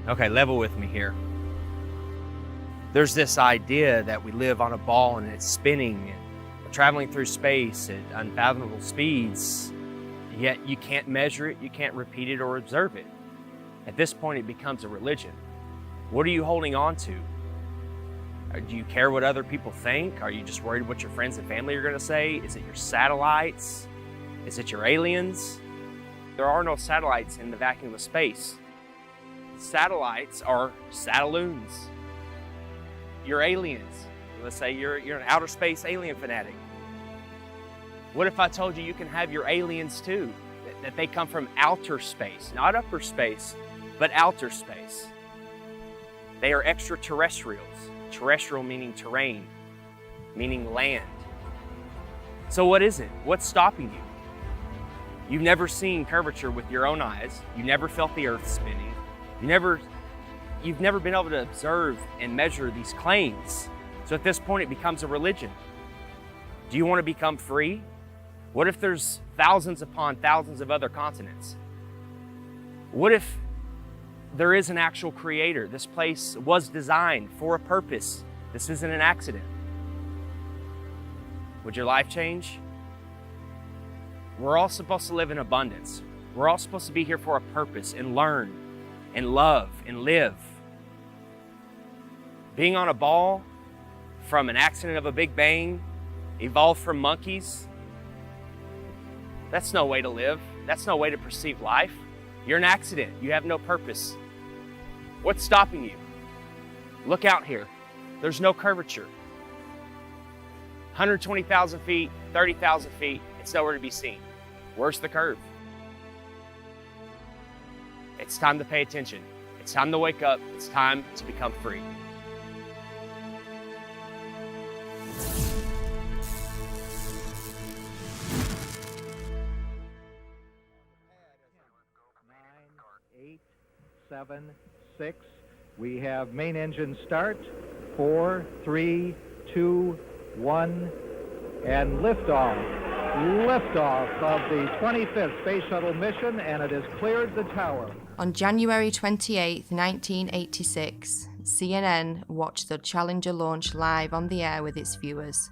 Okay, level with me here. There's this idea that we live on a ball and it's spinning and we're traveling through space at unfathomable speeds, yet you can't measure it, you can't repeat it or observe it. At this point, it becomes a religion. What are you holding on to? Do you care what other people think? Are you just worried what your friends and family are gonna say? Is it your satellites? Is it your aliens? There are no satellites in the vacuum of space. Satellites are satelloons. You're aliens. Let's say you're an outer space alien fanatic. What if I told you you can have your aliens too? That they come from outer space, not upper space, but outer space. They are extraterrestrials. Terrestrial meaning terrain, meaning land. So what is it? What's stopping you? You've never seen curvature with your own eyes. You never felt the earth spinning. You've never been able to observe and measure these claims. So at this point, it becomes a religion. Do you want to become free? What if there's thousands upon thousands of other continents? What if there is an actual creator? This place was designed for a purpose. This isn't an accident. Would your life change? We're all supposed to live in abundance. We're all supposed to be here for a purpose and learn and love and live. Being on a ball from an accident of a Big Bang, evolved from monkeys, that's no way to live. That's no way to perceive life. You're an accident. You have no purpose. What's stopping you? Look out here. There's no curvature. 120,000 feet, 30,000 feet, it's nowhere to be seen. Where's the curve? It's time to pay attention. It's time to wake up. It's time to become free. Seven, 6. We have main engine start. 4, 3, 2, 1, and liftoff. Liftoff of the 25th Space Shuttle mission, and it has cleared the tower. On January 28, 1986, CNN watched the Challenger launch live on the air with its viewers.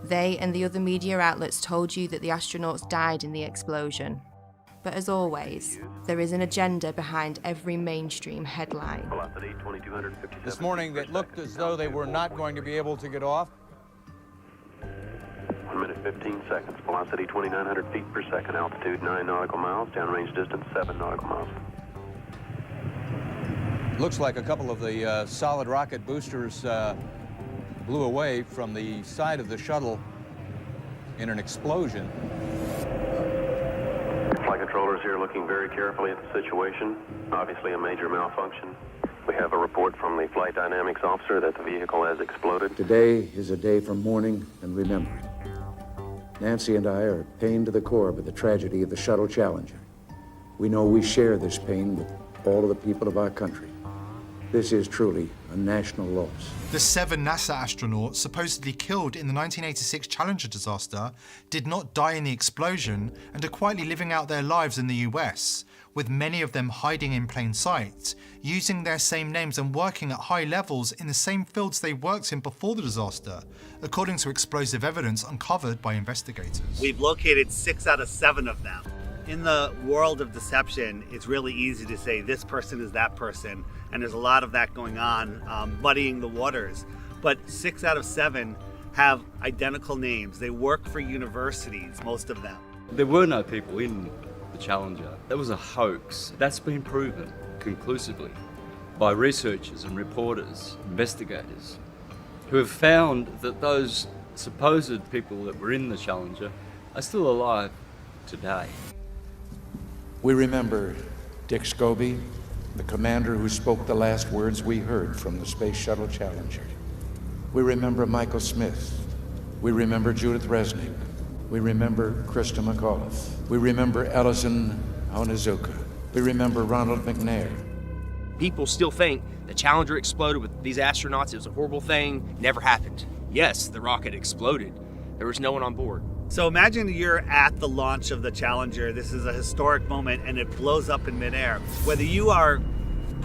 They and the other media outlets told you that the astronauts died in the explosion. But as always, there is an agenda behind every mainstream headline. This morning, it looked as though they were not going to be able to get off. 1 minute, 15 seconds. Velocity 2,900 feet per second. Altitude 9 nautical miles. Downrange distance 7 nautical miles. Looks like a couple of the solid rocket boosters blew away from the side of the shuttle in an explosion. Flight controllers here looking very carefully at the situation. Obviously a major malfunction. We have a report from the flight dynamics officer that the vehicle has exploded. Today is a day for mourning and remembering. Nancy and I are pained to the core by the tragedy of the Shuttle Challenger. We know we share this pain with all of the people of our country. This is truly a national loss. The 7 NASA astronauts supposedly killed in the 1986 Challenger disaster did not die in the explosion and are quietly living out their lives in the US, with many of them hiding in plain sight, using their same names and working at high levels in the same fields they worked in before the disaster, according to explosive evidence uncovered by investigators. We've located 6 out of 7 of them. In the world of deception, it's really easy to say this person is that person, and there's a lot of that going on, muddying the waters. But 6 out of 7 have identical names. They work for universities, most of them. There were no people in the Challenger. That was a hoax. That's been proven conclusively by researchers and reporters, investigators, who have found that those supposed people that were in the Challenger are still alive today. We remember Dick Scobie, the commander who spoke the last words we heard from the Space Shuttle Challenger. We remember Michael Smith. We remember Judith Resnick. We remember Krista McAuliffe. We remember Ellison Onizuka. We remember Ronald McNair. People still think the Challenger exploded with these astronauts. It was a horrible thing. Never happened. Yes, the rocket exploded. There was no one on board. So imagine you're at the launch of the Challenger. This is a historic moment and it blows up in midair. Whether you are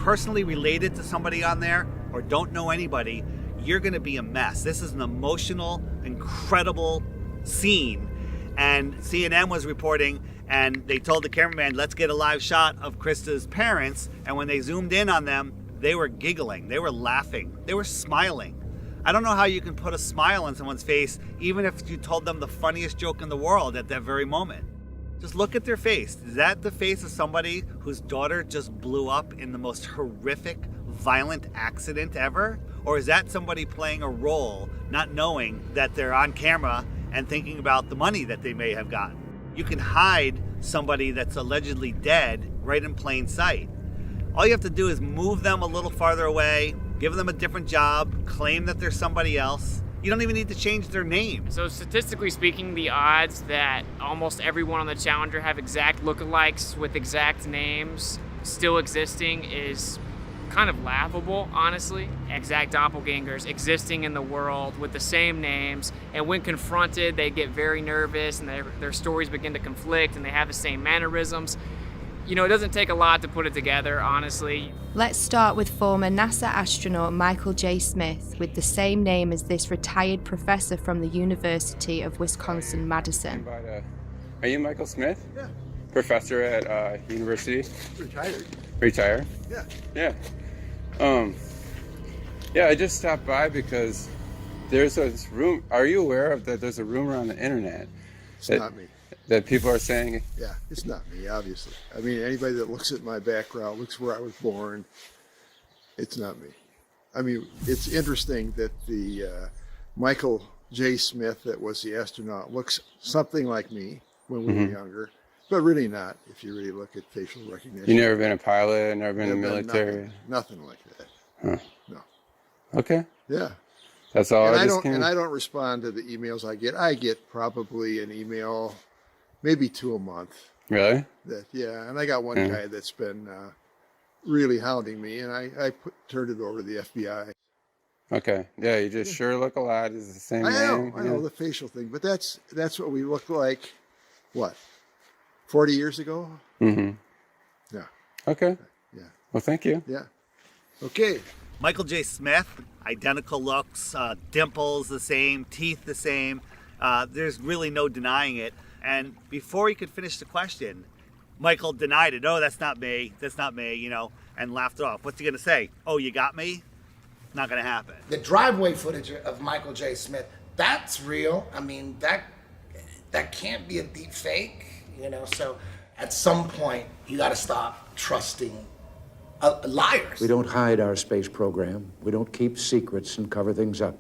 personally related to somebody on there or don't know anybody, you're going to be a mess. This is an emotional, incredible scene. And CNN was reporting, and they told the cameraman, let's get a live shot of Krista's parents. And when they zoomed in on them, they were giggling, they were laughing, they were smiling. I don't know how you can put a smile on someone's face, even if you told them the funniest joke in the world at that very moment. Just look at their face. Is that the face of somebody whose daughter just blew up in the most horrific, violent accident ever? Or is that somebody playing a role, not knowing that they're on camera and thinking about the money that they may have gotten? You can hide somebody that's allegedly dead right in plain sight. All you have to do is move them a little farther away, give them a different job, claim that they're somebody else. You don't even need to change their name. So statistically speaking, the odds that almost everyone on the Challenger have exact lookalikes with exact names still existing is kind of laughable, honestly. Exact doppelgangers existing in the world with the same names, and when confronted, they get very nervous and their stories begin to conflict and they have the same mannerisms. You know, it doesn't take a lot to put it together, honestly. Let's start with former NASA astronaut Michael J. Smith, with the same name as this retired professor from the University of Wisconsin-Madison. Are you Michael Smith? Yeah. Professor at university? Retired. Retired? Yeah. Yeah. Yeah, I just stopped by because there's this room. Are you aware of that? There's a rumor on the internet. It's not me. That people are saying. Yeah, it's not me, obviously. I mean, anybody that looks at my background, looks where I was born, it's not me. I mean, it's interesting that the Michael J. Smith that was the astronaut looks something like me when we were younger, but really not if you really look at facial recognition. You never been a pilot, never been in the military? Nothing like that. Huh. No. Okay. Yeah. That's all. And I don't respond to the emails I get. I get probably an email, maybe 2 a month. Really? And I got one guy that's been really hounding me, and I turned it over to the FBI. Okay. Yeah, you just sure look a lot. It's the same name. I know the facial thing, but that's what we look like. What? 40 years ago? Mm-hmm. Yeah. Okay. Yeah. Well, thank you. Yeah. Okay. Michael J. Smith, identical looks, dimples the same, teeth the same. There's really no denying it. And before he could finish the question, Michael denied it. Oh, that's not me, you know, and laughed it off. What's he going to say? Oh, you got me? Not going to happen. The driveway footage of Michael J. Smith, that's real. I mean, that can't be a deep fake, you know. So at some point, you got to stop trusting liars. We don't hide our space program. We don't keep secrets and cover things up.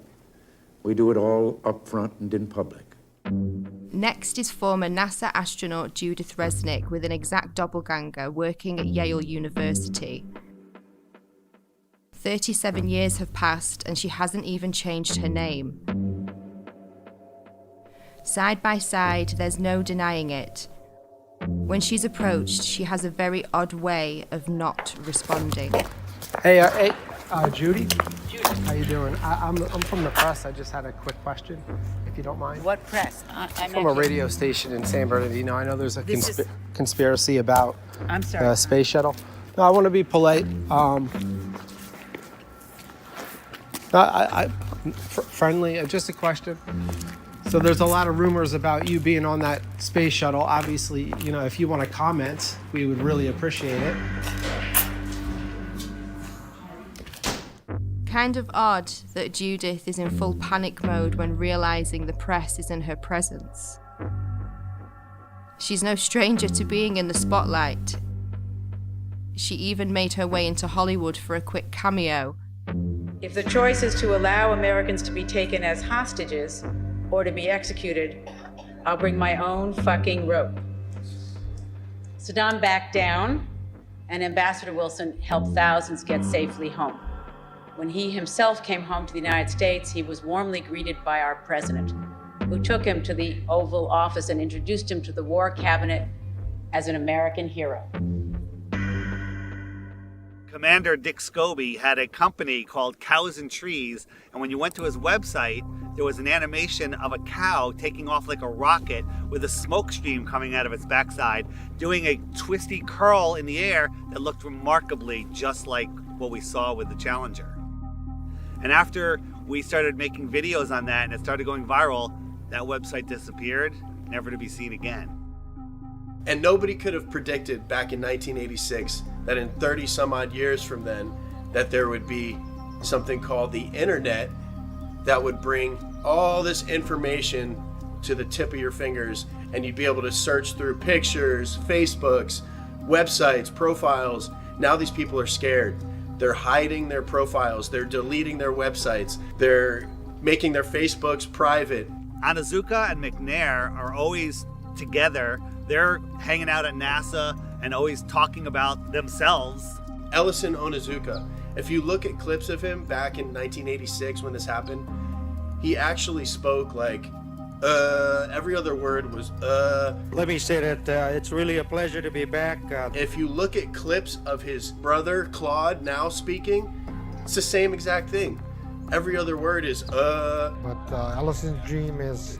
We do it all up front and in public. Next is former NASA astronaut Judith Resnick with an exact doppelganger working at Yale University. 37 years have passed and she hasn't even changed her name. Side by side, there's no denying it. When she's approached, she has a very odd way of not responding. Hey, Judy? Judy. How you doing? I'm from the press. I just had a quick question, if you don't mind. What press? I'm from a radio station in San Bernardino. I know there's a conspiracy about the space shuttle. No, I want to be polite. Friendly, just a question. So there's a lot of rumors about you being on that space shuttle. Obviously, you know, if you want to comment, we would really appreciate it. Kind of odd that Judith is in full panic mode when realizing the press is in her presence. She's no stranger to being in the spotlight. She even made her way into Hollywood for a quick cameo. If the choice is to allow Americans to be taken as hostages or to be executed, I'll bring my own fucking rope. Saddam backed down, and Ambassador Wilson helped thousands get safely home. When he himself came home to the United States, he was warmly greeted by our president, who took him to the Oval Office and introduced him to the War Cabinet as an American hero. Commander Dick Scobie had a company called Cows and Trees, and when you went to his website, there was an animation of a cow taking off like a rocket with a smoke stream coming out of its backside, doing a twisty curl in the air that looked remarkably just like what we saw with the Challenger. And after we started making videos on that and it started going viral, that website disappeared, never to be seen again. And nobody could have predicted back in 1986 that in 30 some odd years from then, that there would be something called the internet that would bring all this information to the tip of your fingers, and you'd be able to search through pictures, Facebooks, websites, profiles. Now these people are scared. They're hiding their profiles, they're deleting their websites, they're making their Facebooks private. Onizuka and McNair are always together. They're hanging out at NASA and always talking about themselves. Ellison Onizuka, if you look at clips of him back in 1986 when this happened, he actually spoke like, every other word was, Let me say that it's really a pleasure to be back. If you look at clips of his brother, Claude, now speaking, it's the same exact thing. Every other word is, But Ellison's dream is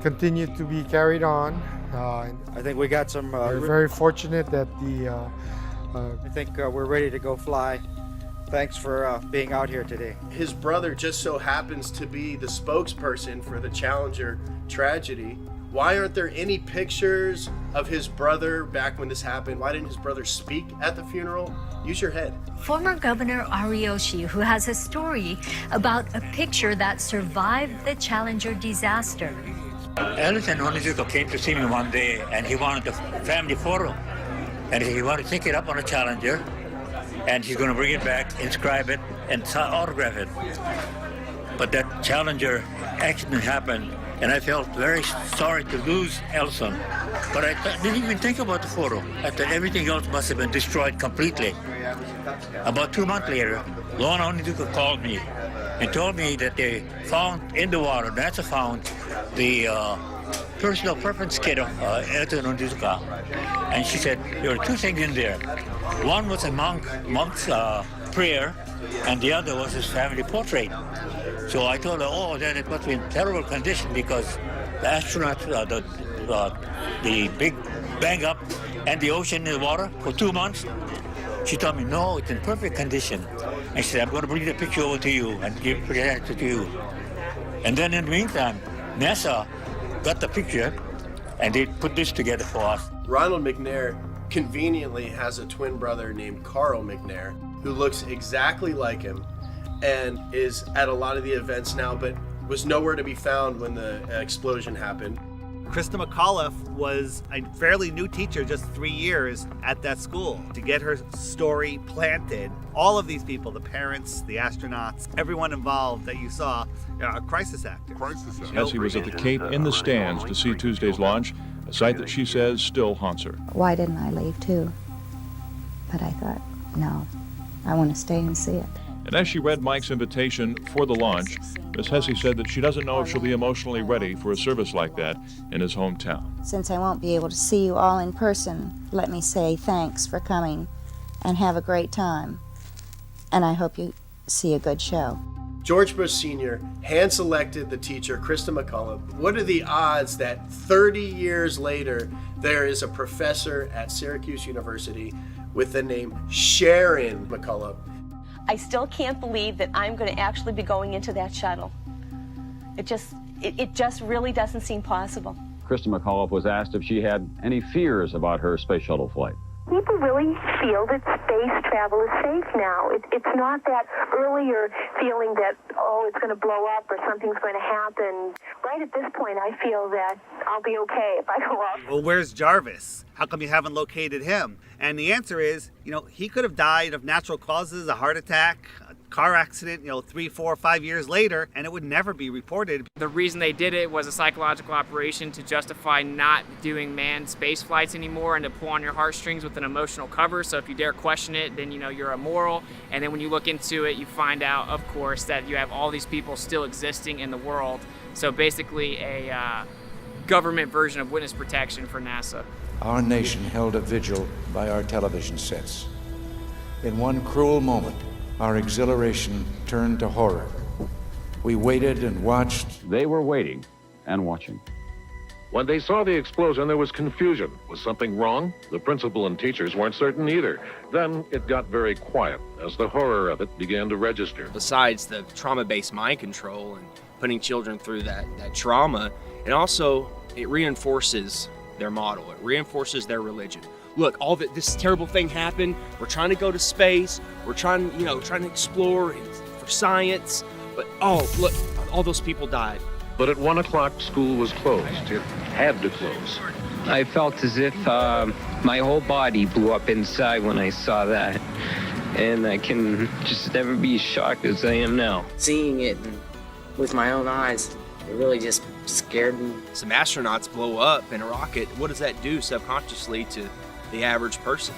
continued to be carried on. I think we got some... we're very fortunate that I think we're ready to go fly. Thanks for being out here today. His brother just so happens to be the spokesperson for the Challenger tragedy. Why aren't there any pictures of his brother back when this happened? Why didn't his brother speak at the funeral? Use your head. Former Governor Ariyoshi, who has a story about a picture that survived the Challenger disaster. Ellison Onizuka came to see me one day, and he wanted a family photo. And he wanted to take it up on a Challenger, and he's going to bring it back, inscribe it, and autograph it. But that Challenger accident happened, and I felt very sorry to lose Ellison. But I didn't even think about the photo. I thought everything else must have been destroyed completely. About 2 months later, Lorna Onizuka called me and told me that they found in the water, NASA found the personal preference kit of Ellison Onizuka. And she said there were two things in there. One was a monk's prayer, and the other was his family portrait. So I told her, oh, then it must be in terrible condition because the astronauts, the big bang up and the ocean in the water for 2 months. She told me, no, it's in perfect condition. And she said, I'm going to bring the picture over to you and present it to you. And then in the meantime, NASA got the picture and they put this together for us. Ronald McNair conveniently has a twin brother named Carl McNair who looks exactly like him and is at a lot of the events now, but was nowhere to be found when the explosion happened. Krista McAuliffe was a fairly new teacher, just 3 years at that school. To get her story planted, all of these people, the parents, the astronauts, everyone involved that you saw, are crisis actors. Essie was at the Cape in the stands to see Tuesday's launch, a sight that she says still haunts her. Why didn't I leave too? But I thought, no, I want to stay and see it. And as she read Mike's invitation for the launch, Miss Hesse said that she doesn't know if she'll be emotionally ready for a service like that in his hometown. Since I won't be able to see you all in person, let me say thanks for coming and have a great time. And I hope you see a good show. George Bush Sr. hand-selected the teacher, Krista McAuliffe. What are the odds that 30 years later, there is a professor at Syracuse University with the name Sharon McAuliffe? I still can't believe that I'm going to actually be going into that shuttle. It just really doesn't seem possible. Krista McAuliffe was asked if she had any fears about her space shuttle flight. People really feel that space travel is safe now. It's not that earlier feeling that, oh, it's going to blow up or something's going to happen. Right at this point, I feel that I'll be okay if I go up. Well, where's Jarvis? How come you haven't located him? And the answer is, he could have died of natural causes, a heart attack, a car accident, 3, 4, 5 years later, and it would never be reported. The reason they did it was a psychological operation to justify not doing manned space flights anymore and to pull on your heartstrings with an emotional cover. So if you dare question it, then you're immoral. And then when you look into it, you find out, of course, that you have all these people still existing in the world. So basically a government version of witness protection for NASA. Our nation held a vigil by our television sets. In one cruel moment, our exhilaration turned to horror We waited and watched. They were waiting and watching. When they saw the explosion, there was confusion. Was something wrong? The principal and teachers weren't certain either. Then it got very quiet as the horror of it began to register. Besides the trauma-based mind control and putting children through that trauma, it reinforces their model. It reinforces their religion. Look, this terrible thing happened. We're trying to go to space. We're trying to explore for science. But look, all those people died. But at 1 o'clock, school was closed. It had to close. I felt as if my whole body blew up inside when I saw that. And I can just never be as shocked as I am now. Seeing it with my own eyes, it really just scared me. Some astronauts blow up in a rocket. What does that do subconsciously to the average person?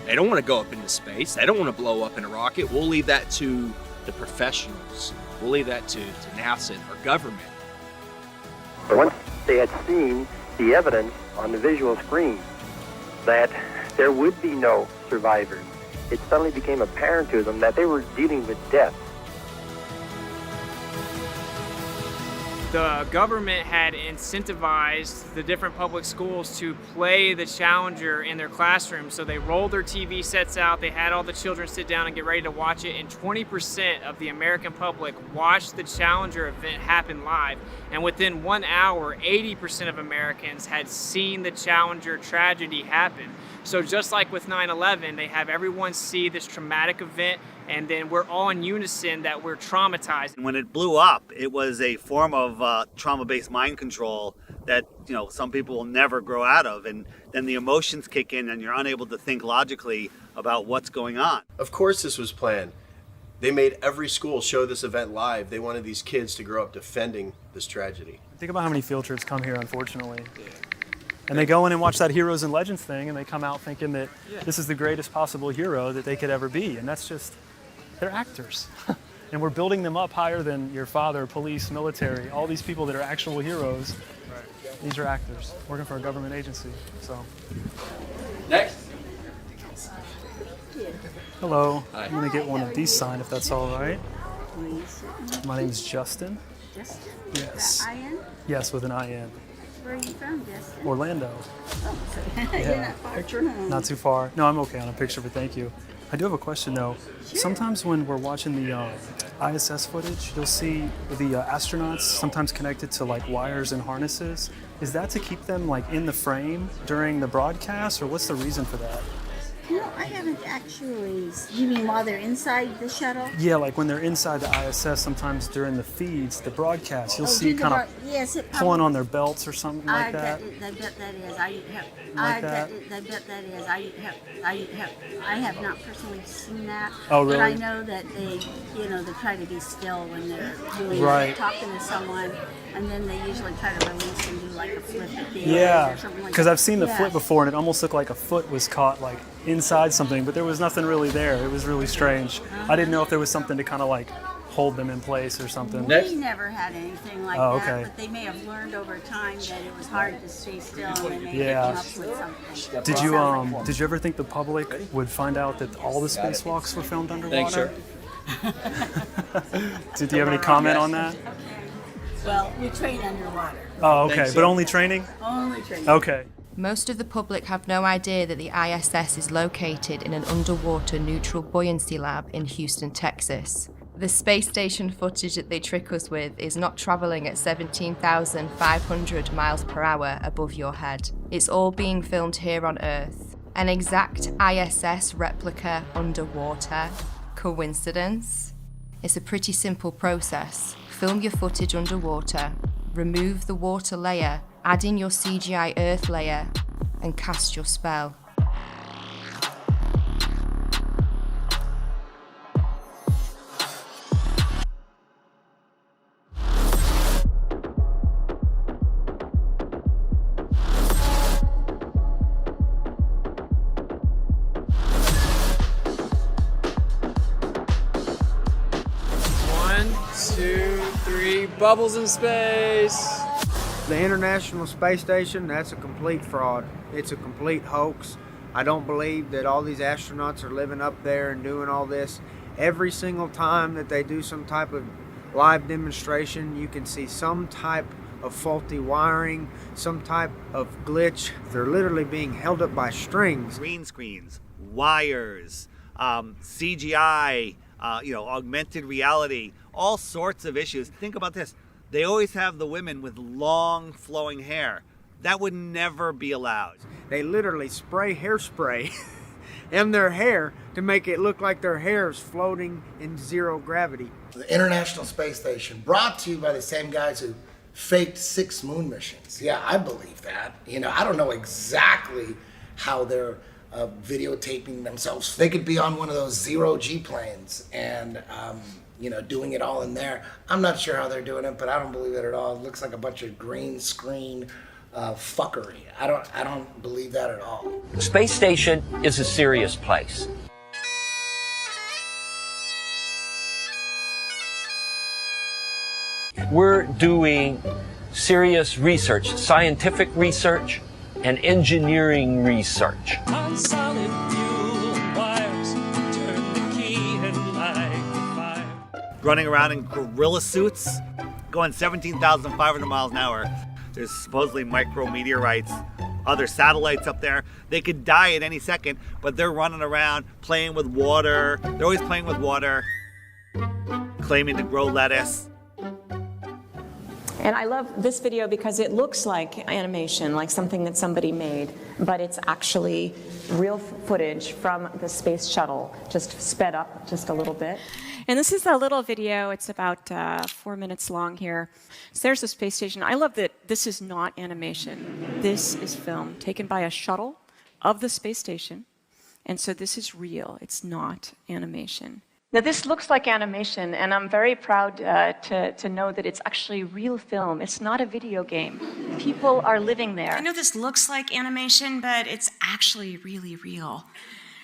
They don't want to go up into space. They don't want to blow up in a rocket. We'll leave that to the professionals. We'll leave that to NASA or government. Once they had seen the evidence on the visual screen that there would be no survivors, it suddenly became apparent to them that they were dealing with death. The government had incentivized the different public schools to play the Challenger in their classrooms. So they rolled their TV sets out, they had all the children sit down and get ready to watch it, and 20% of the American public watched the Challenger event happen live. And within 1 hour, 80% of Americans had seen the Challenger tragedy happen. So just like with 9/11, they have everyone see this traumatic event, and then we're all in unison that we're traumatized. When it blew up, it was a form of trauma-based mind control that some people will never grow out of, and then the emotions kick in and you're unable to think logically about what's going on. Of course this was planned. They made every school show this event live. They wanted these kids to grow up defending this tragedy. Think about how many field trips come here, unfortunately. And they go in and watch that Heroes and Legends thing, and they come out thinking that this is the greatest possible hero that they could ever be. And that's just, they're actors. And we're building them up higher than your father, police, military, all these people that are actual heroes. These are actors working for a government agency. So. Next. Hello. Hi. I'm going to get one of these signed if that's all right. My name is Justin. Justin? Yes. I-N? Yes, with an I-N. Where are you from, Justin? Orlando. Oh, so you're not far from home. Not too far. No, I'm okay on a picture, but thank you. I do have a question though. Sure. Sometimes when we're watching the ISS footage, you'll see the astronauts sometimes connected to like wires and harnesses. Is that to keep them like in the frame during the broadcast, or what's the reason for that? No, I haven't actually. You mean while they're inside the shuttle? Yeah, like when they're inside the ISS, sometimes during the feeds, the broadcast, you'll see kind of yes, pulling on their belts or something like that. I bet that is. I have not personally seen that. Oh, really? But I know that they try to be still when they're doing talking to someone, and then they usually try to release and do like a flip at the end or something like that. Because I've seen the flip before, and it almost looked like a foot was caught like inside something, but there was nothing really there. It was really strange. I didn't know if there was something to kind of like hold them in place or something. We never had anything like Oh, that, okay. but they may have learned over time that it was hard to stay still, and they may have come up with something. Did you ever think the public would find out that all the spacewalks were filmed underwater? Did you have any comment on that? Well, we train underwater. Oh, okay, but only training? Only training. Okay. Most of the public have no idea that the ISS is located in an underwater neutral buoyancy lab in Houston, Texas. The space station footage that they trick us with is not travelling at 17,500 miles per hour above your head. It's all being filmed here on Earth. An exact ISS replica underwater. Coincidence? It's a pretty simple process. Film your footage underwater, remove the water layer, add in your CGI Earth layer, and cast your spell. Bubbles in space. The International Space Station, that's a complete fraud. It's a complete hoax. I don't believe that all these astronauts are living up there and doing all this. Every single time that they do some type of live demonstration, you can see some type of faulty wiring, some type of glitch. They're literally being held up by strings. Green screens, wires, CGI, augmented reality, all sorts of issues. Think about this. They always have the women with long flowing hair. That would never be allowed. They literally spray hairspray in their hair to make it look like their hair is floating in zero gravity. The International Space Station, brought to you by the same guys who faked 6 moon missions. Yeah, I believe that. I don't know exactly how they're videotaping themselves. They could be on one of those zero-G planes and, doing it all in there. I'm not sure how they're doing it, but I don't believe it at all. It looks like a bunch of green screen fuckery. I don't believe that at all. The space station is a serious place. We're doing serious research, scientific research, and engineering research. On solid fuel wires, turn the key and light the fire. Running around in gorilla suits, going 17,500 miles an hour. There's supposedly micrometeorites, other satellites up there. They could die at any second, but they're running around playing with water. They're always playing with water, claiming to grow lettuce. And I love this video because it looks like animation, like something that somebody made, but it's actually real footage from the space shuttle, just sped up just a little bit. And this is a little video. It's about 4 minutes long here. So there's the space station. I love that this is not animation. This is film taken by a shuttle of the space station. And so this is real. It's not animation. Now, this looks like animation, and I'm very proud to know that it's actually real film. It's not a video game. People are living there. I know this looks like animation, but it's actually really real.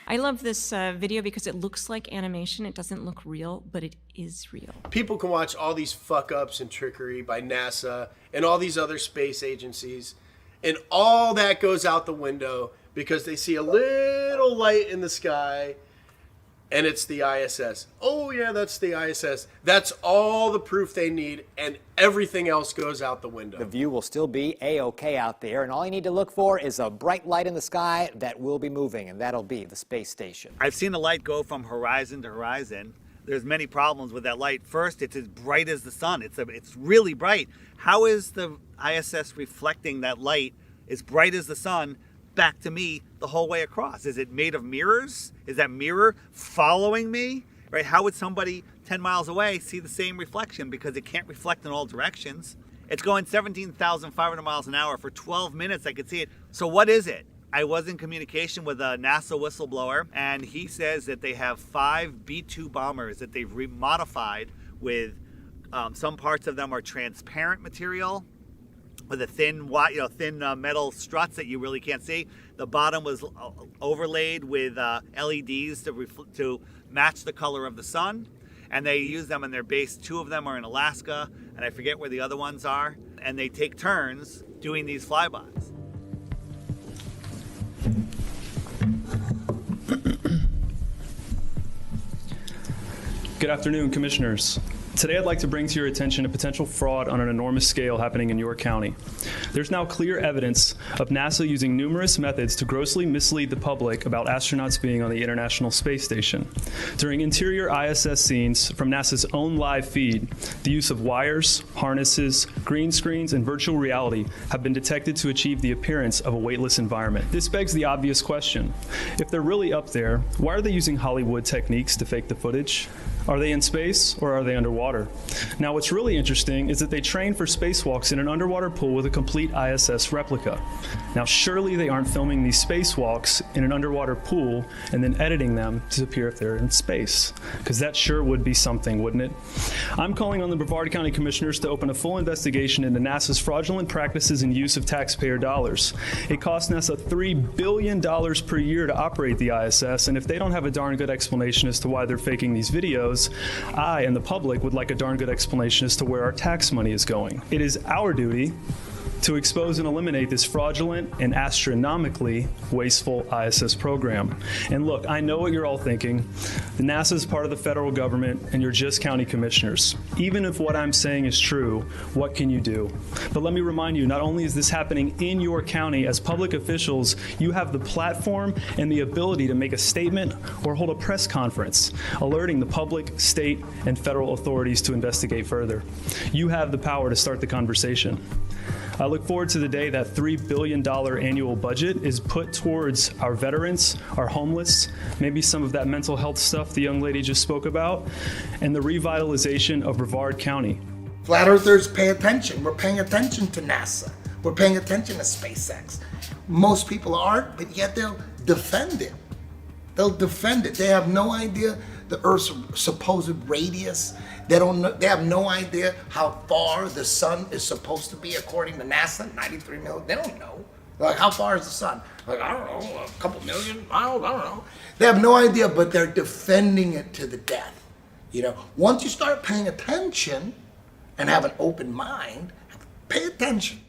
I love this video because it looks like animation. It doesn't look real, but it is real. People can watch all these fuck-ups and trickery by NASA and all these other space agencies, and all that goes out the window because they see a little light in the sky, and it's the ISS. Oh yeah, that's the ISS. That's all the proof they need, and everything else goes out the window. The view will still be A-OK out there, and all you need to look for is a bright light in the sky that will be moving, and that'll be the space station. I've seen the light go from horizon to horizon. There's many problems with that light. First, it's as bright as the sun. It's really bright. How is the ISS reflecting that light as bright as the sun back to me the whole way across? Is it made of mirrors? Is that mirror following me? Right? How would somebody 10 miles away see the same reflection because it can't reflect in all directions? It's going 17,500 miles an hour. For 12 minutes I could see it. So what is it? I was in communication with a NASA whistleblower, and he says that they have 5 B-2 bombers that they've remodified with some parts of them are transparent material with a thin metal struts that you really can't see. The bottom was overlaid with LEDs to match the color of the sun, and they use them in their base. 2 of them are in Alaska, and I forget where the other ones are, and they take turns doing these flybys. Good afternoon, Commissioners. Today I'd like to bring to your attention a potential fraud on an enormous scale happening in York County. There's now clear evidence of NASA using numerous methods to grossly mislead the public about astronauts being on the International Space Station. During interior ISS scenes from NASA's own live feed, the use of wires, harnesses, green screens, and virtual reality have been detected to achieve the appearance of a weightless environment. This begs the obvious question. If they're really up there, why are they using Hollywood techniques to fake the footage? Are they in space or are they underwater? Now, what's really interesting is that they train for spacewalks in an underwater pool with a complete ISS replica. Now, surely they aren't filming these spacewalks in an underwater pool and then editing them to appear if they're in space, because that sure would be something, wouldn't it? I'm calling on the Brevard County Commissioners to open a full investigation into NASA's fraudulent practices and use of taxpayer dollars. It costs NASA $3 billion per year to operate the ISS, and if they don't have a darn good explanation as to why they're faking these videos, I and the public would like a darn good explanation as to where our tax money is going. It is our duty to expose and eliminate this fraudulent and astronomically wasteful ISS program. And look, I know what you're all thinking. NASA is part of the federal government, and you're just county commissioners. Even if what I'm saying is true, what can you do? But let me remind you, not only is this happening in your county, as public officials, you have the platform and the ability to make a statement or hold a press conference, alerting the public, state, and federal authorities to investigate further. You have the power to start the conversation. I look forward to the day that $3 billion annual budget is put towards our veterans, our homeless, maybe some of that mental health stuff the young lady just spoke about, and the revitalization of Brevard County. Flat Earthers pay attention. We're paying attention to NASA. We're paying attention to SpaceX. Most people aren't, but yet they'll defend it. They'll defend it. They have no idea the Earth's supposed radius. They have no idea how far the sun is supposed to be according to NASA, 93 million. They don't know. Like, how far is the sun? Like, I don't know, a couple million miles, I don't know. They have no idea, but they're defending it to the death. You know, once you start paying attention and have an open mind, pay attention.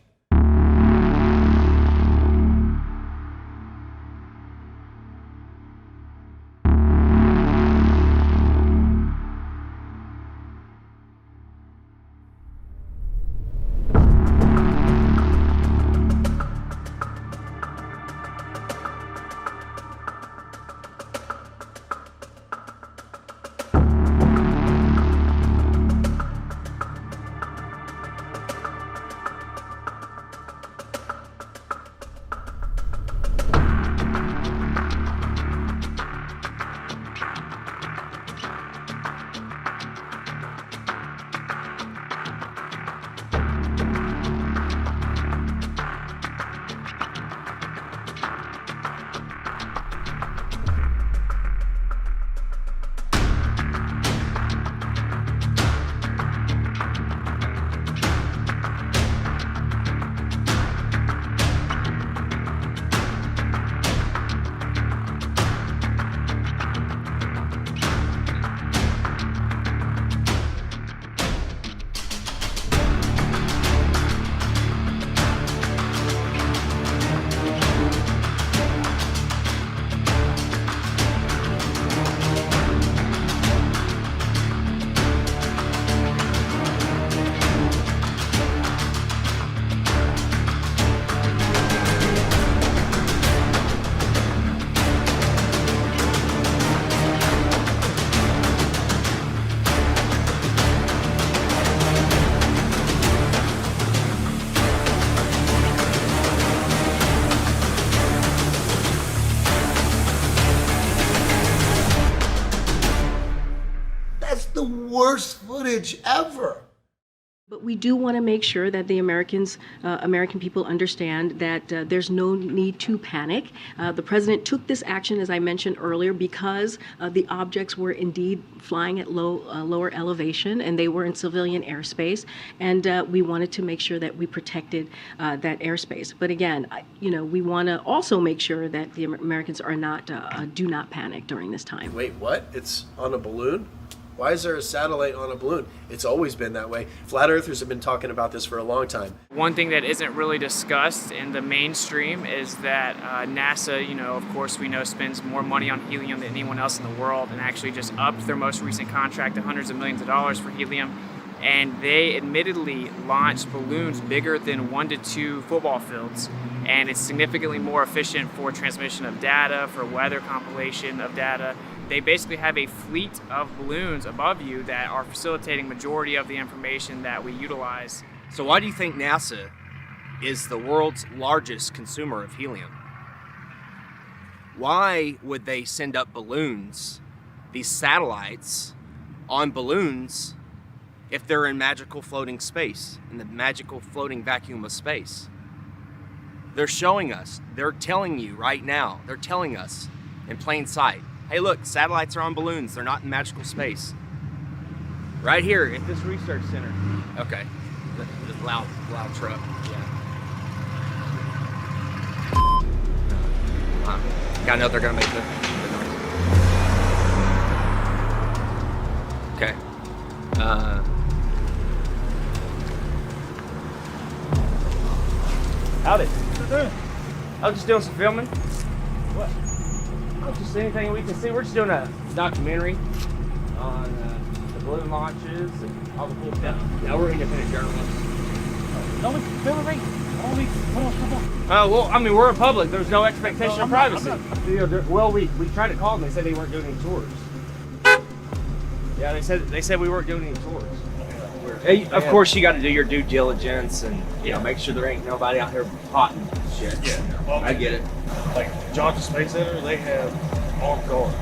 Worst footage ever. But we do want to make sure that the American people understand that there's no need to panic. The president took this action, as I mentioned earlier, because the objects were indeed flying at lower elevation, and they were in civilian airspace, and we wanted to make sure that we protected that airspace. But again, we want to also make sure that the Americans are not do not panic during this time. Wait, what? It's on a balloon? Why is there a satellite on a balloon? It's always been that way. Flat Earthers have been talking about this for a long time. One thing that isn't really discussed in the mainstream is that NASA, of course we know, spends more money on helium than anyone else in the world, and actually just upped their most recent contract to hundreds of millions of dollars for helium. And they admittedly launched balloons bigger than 1 to 2 football fields. And it's significantly more efficient for transmission of data, for weather compilation of data. They basically have a fleet of balloons above you that are facilitating majority of the information that we utilize. So why do you think NASA is the world's largest consumer of helium? Why would they send up balloons, these satellites, on balloons if they're in magical floating space, in the magical floating vacuum of space? They're showing us, they're telling you right now, they're telling us in plain sight, hey look, satellites are on balloons, they're not in magical space. Right here at this research center. Okay, the loud truck, yeah. Gotta know they're gonna make the noise. Okay. Howdy. I was just doing some filming. What? Oh, just anything we can see. We're just doing a documentary on the balloon launches and all the cool stuff. Yeah, we're independent journalists. Don't we film me? Come on. Well, I mean, we're in public. There's no expectation of privacy. Well, we tried to call them. They said they weren't doing any tours. Yeah, they said we weren't doing any tours. Hey, of course, you got to do your due diligence and make sure there ain't nobody out here potting shit. Yeah, well, I get it. Like Johnson Space Center, they have armed guards.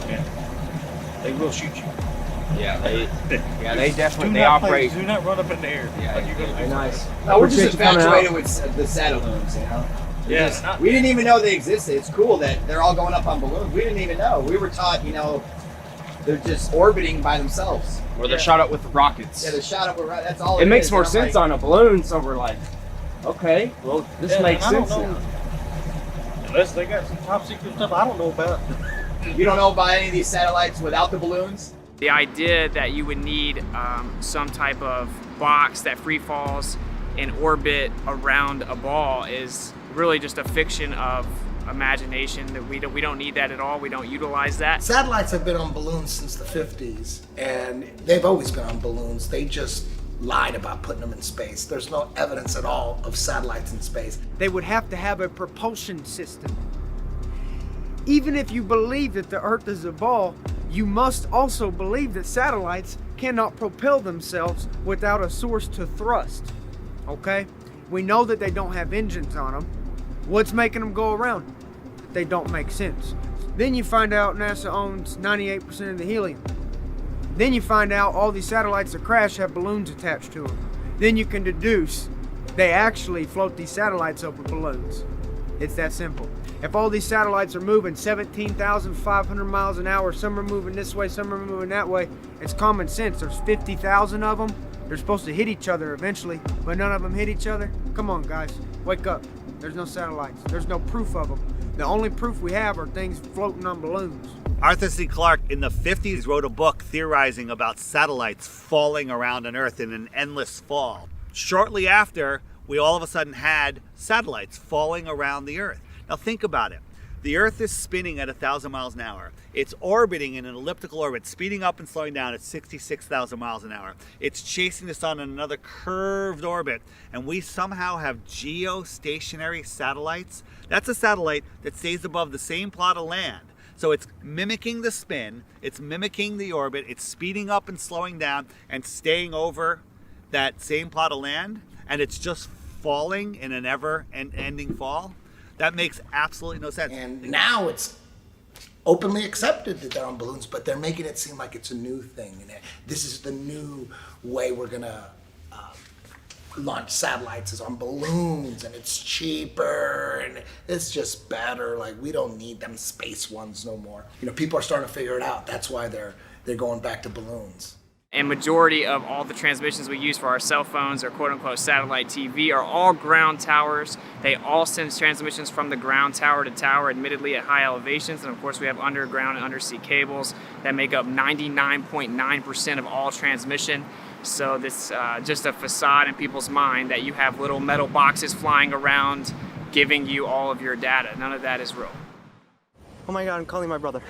Yeah, they will shoot you. Yeah, they definitely do not operate. Do not run up in the air. Yeah, like you're gonna do nice. No, we're just infatuated with the Satelloons, Yeah. We didn't even know they existed. It's cool that they're all going up on balloons. We didn't even know. We were taught, they're just orbiting by themselves. Or they're shot up with rockets. Yeah, they're shot up with rockets. That's all. It makes is. more I'm sense like, on a balloon, so we're like, okay, well, this makes sense now. Unless they got some top secret stuff I don't know about. You don't know about any of these satellites without the balloons? The idea that you would need some type of box that free falls in orbit around a ball is really just a fiction of imagination. That we don't need that at all. We don't utilize that. Satellites have been on balloons since the 50s, and they've always been on balloons. They just lied about putting them in space. There's no evidence at all of satellites in space. They would have to have a propulsion system. Even if you believe that the Earth is a ball, you must also believe that satellites cannot propel themselves without a source to thrust. Okay? We know that they don't have engines on them. What's making them go around? They don't make sense. Then you find out NASA owns 98% of the helium. Then you find out all these satellites that crash have balloons attached to them. Then you can deduce they actually float these satellites over balloons. It's that simple. If all these satellites are moving 17,500 miles an hour, some are moving this way, some are moving that way, it's common sense. There's 50,000 of them. They're supposed to hit each other eventually, but none of them hit each other. Come on, guys, wake up. There's no satellites. There's no proof of them. The only proof we have are things floating on balloons. Arthur C. Clarke in the 50s wrote a book theorizing about satellites falling around on Earth in an endless fall. Shortly after, we all of a sudden had satellites falling around the Earth. Now think about it. The Earth is spinning at 1,000 miles an hour. It's orbiting in an elliptical orbit, speeding up and slowing down at 66,000 miles an hour. It's chasing the sun in another curved orbit, and we somehow have geostationary satellites. That's a satellite that stays above the same plot of land. So it's mimicking the spin, it's mimicking the orbit, it's speeding up and slowing down and staying over that same plot of land, and it's just falling in an ever-ending fall. That makes absolutely no sense. And now it's openly accepted that they're on balloons, but they're making it seem like it's a new thing. And this is the new way we're gonna launch satellites, is on balloons, and it's cheaper, and it's just better. Like, we don't need them space ones no more. People are starting to figure it out. That's why they're going back to balloons. And majority of all the transmissions we use for our cell phones or quote-unquote satellite TV are all ground towers. They all send transmissions from the ground tower to tower, admittedly at high elevations. And of course we have underground and undersea cables that make up 99.9% of all transmission. So this just a facade in people's mind that you have little metal boxes flying around giving you all of your data. None of that is real. Oh my God, I'm calling my brother.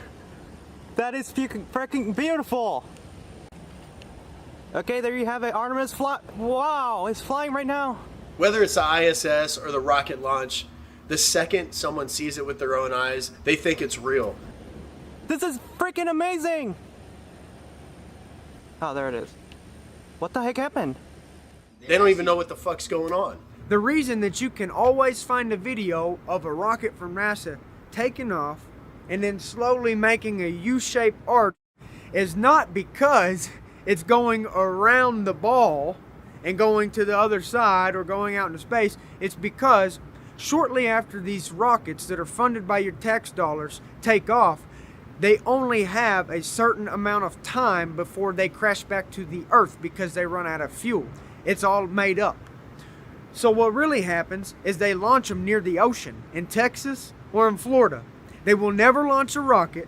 That is freaking beautiful. Okay, there you have it. Artemis fly. Wow, it's flying right now. Whether it's the ISS or the rocket launch, the second someone sees it with their own eyes, they think it's real. This is freaking amazing. Oh, there it is. What the heck happened? They don't even know what the fuck's going on. The reason that you can always find a video of a rocket from NASA taking off and then slowly making a U-shaped arc is not because it's going around the ball and going to the other side or going out into space. It's because shortly after these rockets that are funded by your tax dollars take off, they only have a certain amount of time before they crash back to the Earth because they run out of fuel. It's all made up. So what really happens is they launch them near the ocean in Texas or in Florida. They will never launch a rocket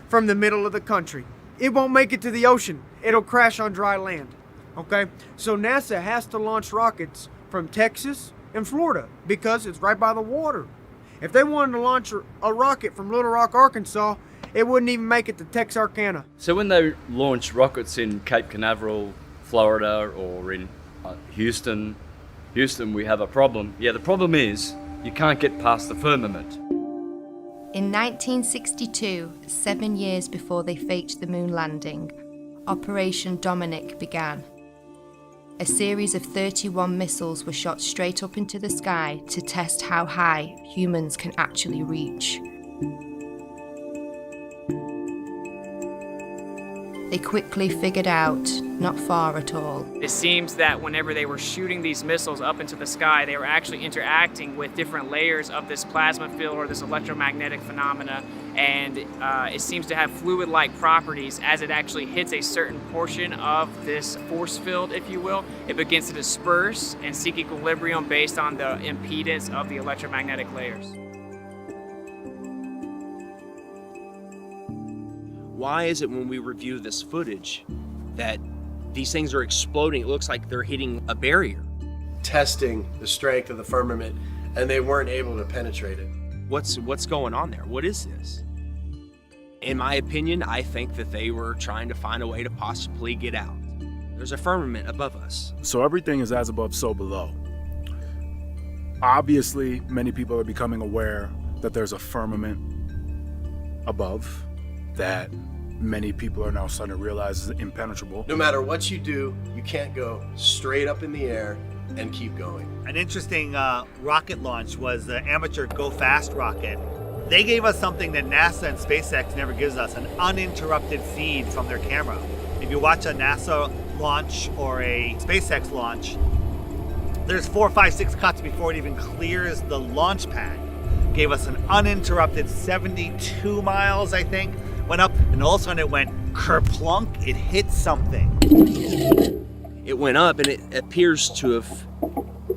from the middle of the country. It won't make it to the ocean. It'll crash on dry land. Okay? So NASA has to launch rockets from Texas in Florida because it's right by the water. If they wanted to launch a rocket from Little Rock, Arkansas, it wouldn't even make it to Texarkana. So when they launch rockets in Cape Canaveral, Florida, or in Houston, we have a problem. Yeah, the problem is you can't get past the firmament. In 1962, 7 years before they faked the moon landing, Operation Dominic began. A series of 31 missiles were shot straight up into the sky to test how high humans can actually reach. They quickly figured out not far at all. It seems that whenever they were shooting these missiles up into the sky, they were actually interacting with different layers of this plasma field or this electromagnetic phenomena, and it seems to have fluid-like properties. As it actually hits a certain portion of this force field, if you will, it begins to disperse and seek equilibrium based on the impedance of the electromagnetic layers. Why is it when we review this footage that these things are exploding? It looks like they're hitting a barrier. Testing the strength of the firmament, and they weren't able to penetrate it. What's going on there? What is this? In my opinion, I think that they were trying to find a way to possibly get out. There's a firmament above us. So everything is as above, so below. Obviously, many people are becoming aware that there's a firmament above that many people are now starting to realize is impenetrable. No matter what you do, you can't go straight up in the air and keep going. An interesting rocket launch was the amateur Go Fast rocket. They gave us something that NASA and SpaceX never gives us, an uninterrupted feed from their camera. If you watch a NASA launch or a SpaceX launch, there's 4, 5, 6 cuts before it even clears the launch pad. Gave us an uninterrupted 72 miles, I think. Went up, and all of a sudden it went kerplunk, it hit something. It went up, and it appears to have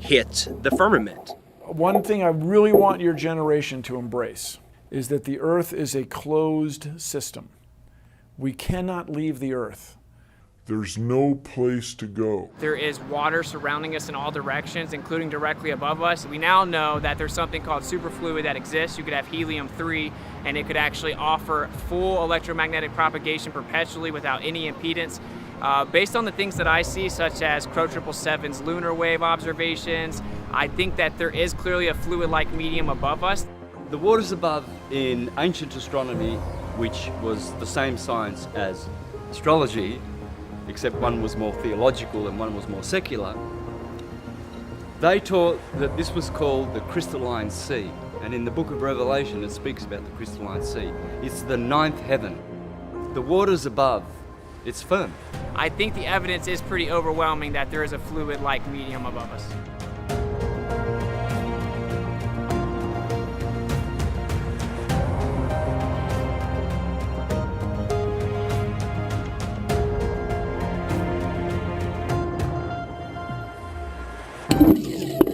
hit the firmament. One thing I really want your generation to embrace is that the Earth is a closed system. We cannot leave the Earth. There's no place to go. There is water surrounding us in all directions, including directly above us. We now know that there's something called superfluid that exists. You could have helium-3, and it could actually offer full electromagnetic propagation perpetually without any impedance. Based on the things that I see, such as Crow 777's lunar wave observations, I think that there is clearly a fluid-like medium above us. The waters above in ancient astronomy, which was the same science as astrology, except one was more theological and one was more secular, they taught that this was called the crystalline sea. And in the book of Revelation, it speaks about the crystalline sea. It's the 9th heaven. The waters above, it's firm. I think the evidence is pretty overwhelming that there is a fluid-like medium above us.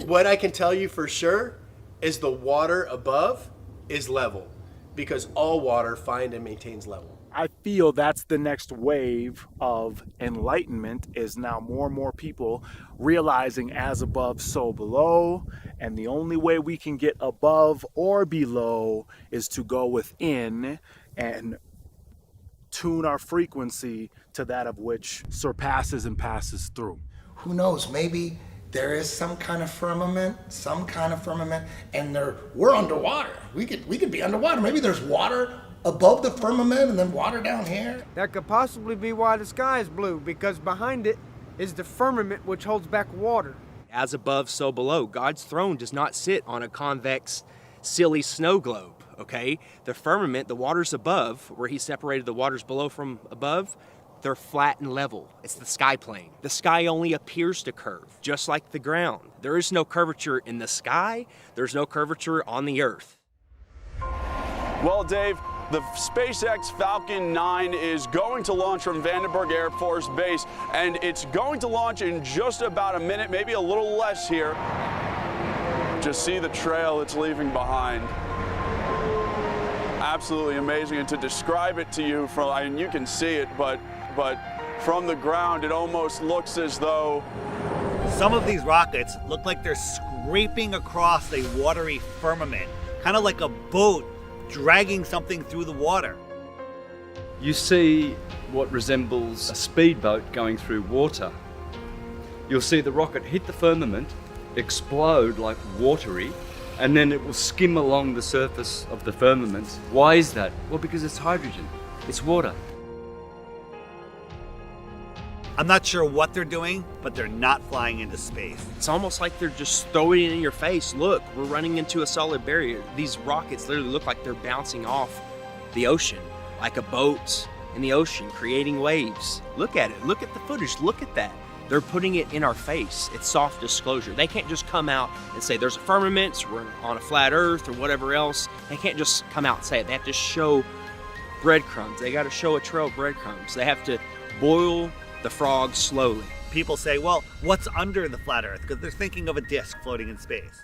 What I can tell you for sure is the water above is level, because all water finds and maintains level. I feel that's the next wave of enlightenment, is now more and more people realizing as above, so below. And the only way we can get above or below is to go within and tune our frequency to that of which surpasses and passes through. Who knows, maybe there is some kind of firmament, and we're underwater. We could be underwater. Maybe there's water above the firmament and then water down here. That could possibly be why the sky is blue, because behind it is the firmament which holds back water. As above, so below. God's throne does not sit on a convex, silly snow globe, okay? The firmament, the waters above, where he separated the waters below from above, they're flat and level. It's the sky plane. The sky only appears to curve, just like the ground. There is no curvature in the sky. There's no curvature on the earth. Well, Dave, the SpaceX Falcon 9 is going to launch from Vandenberg Air Force Base, and it's going to launch in just about a minute, maybe a little less here. Just see the trail it's leaving behind. Absolutely amazing, and to describe it to you, and you can see it, but from the ground, it almost looks as though Some of these rockets look like they're scraping across a watery firmament, kind of like a boat dragging something through the water. You see what resembles a speedboat going through water. You'll see the rocket hit the firmament, explode like watery, and then it will skim along the surface of the firmament. Why is that? Well, because it's hydrogen, it's water. I'm not sure what they're doing, but they're not flying into space. It's almost like they're just throwing it in your face. Look, we're running into a solid barrier. These rockets literally look like they're bouncing off the ocean, like a boat in the ocean, creating waves. Look at it. Look at the footage. Look at that. They're putting it in our face. It's soft disclosure. They can't just come out and say there's a firmament, we're on a flat earth or whatever else. They can't just come out and say it. They have to show breadcrumbs. They got to show a trail of breadcrumbs. They have to boil the frog slowly. People say, well, what's under the flat earth? Because they're thinking of a disk floating in space.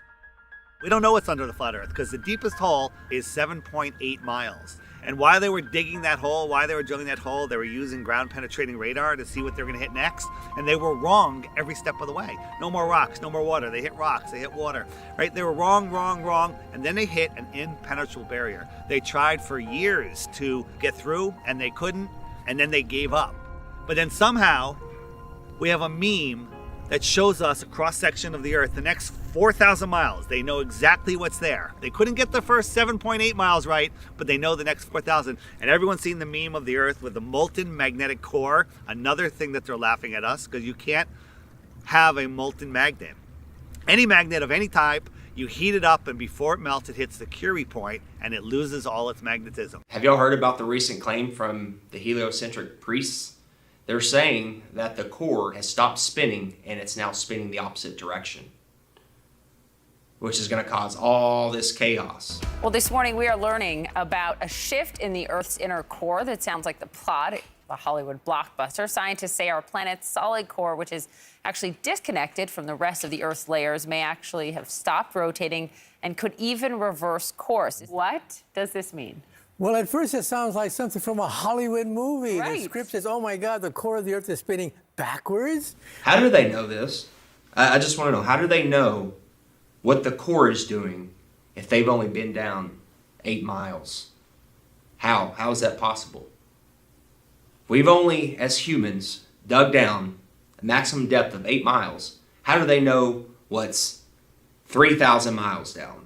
We don't know what's under the flat earth because the deepest hole is 7.8 miles. And while they were digging that hole, while they were drilling that hole, they were using ground penetrating radar to see what they're going to hit next. And they were wrong every step of the way. No more rocks, no more water. They hit rocks, they hit water, right? They were wrong. And then they hit an impenetrable barrier. They tried for years to get through and they couldn't. And then they gave up. But then somehow we have a meme that shows us a cross-section of the earth the next 4,000 miles. They know exactly what's there. They couldn't get the first 7.8 miles right, but they know the next 4,000. And everyone's seen the meme of the earth with the molten magnetic core. Another thing that they're laughing at us, because you can't have a molten magnet. Any magnet of any type, you heat it up, and before it melts, it hits the Curie point, and it loses all its magnetism. Have y'all heard about the recent claim from the heliocentric priests? They're saying that the core has stopped spinning and it's now spinning the opposite direction, which is going to cause all this chaos. Well, this morning we are learning about a shift in the Earth's inner core that sounds like the plot of a Hollywood blockbuster. Scientists say our planet's solid core, which is actually disconnected from the rest of the Earth's layers, may actually have stopped rotating and could even reverse course. What does this mean? Well, at first it sounds like something from a Hollywood movie. Right. The script says, oh my God, the core of the Earth is spinning backwards. How do they know this? I just want to know, how do they know what the core is doing if they've only been down 8 miles? How is that possible? We've only, as humans, dug down a maximum depth of 8 miles. How do they know what's 3,000 miles down?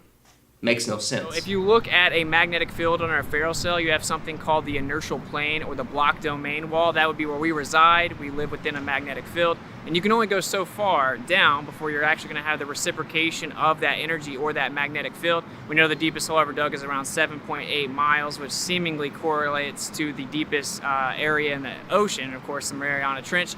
Makes no sense. So if you look at a magnetic field on our ferrocell, you have something called the inertial plane or the block domain wall. That would be where we reside. We live within a magnetic field. And you can only go so far down before you're actually going to have the reciprocation of that energy or that magnetic field. We know the deepest hole ever dug is around 7.8 miles, which seemingly correlates to the deepest area in the ocean, of course, the Mariana Trench.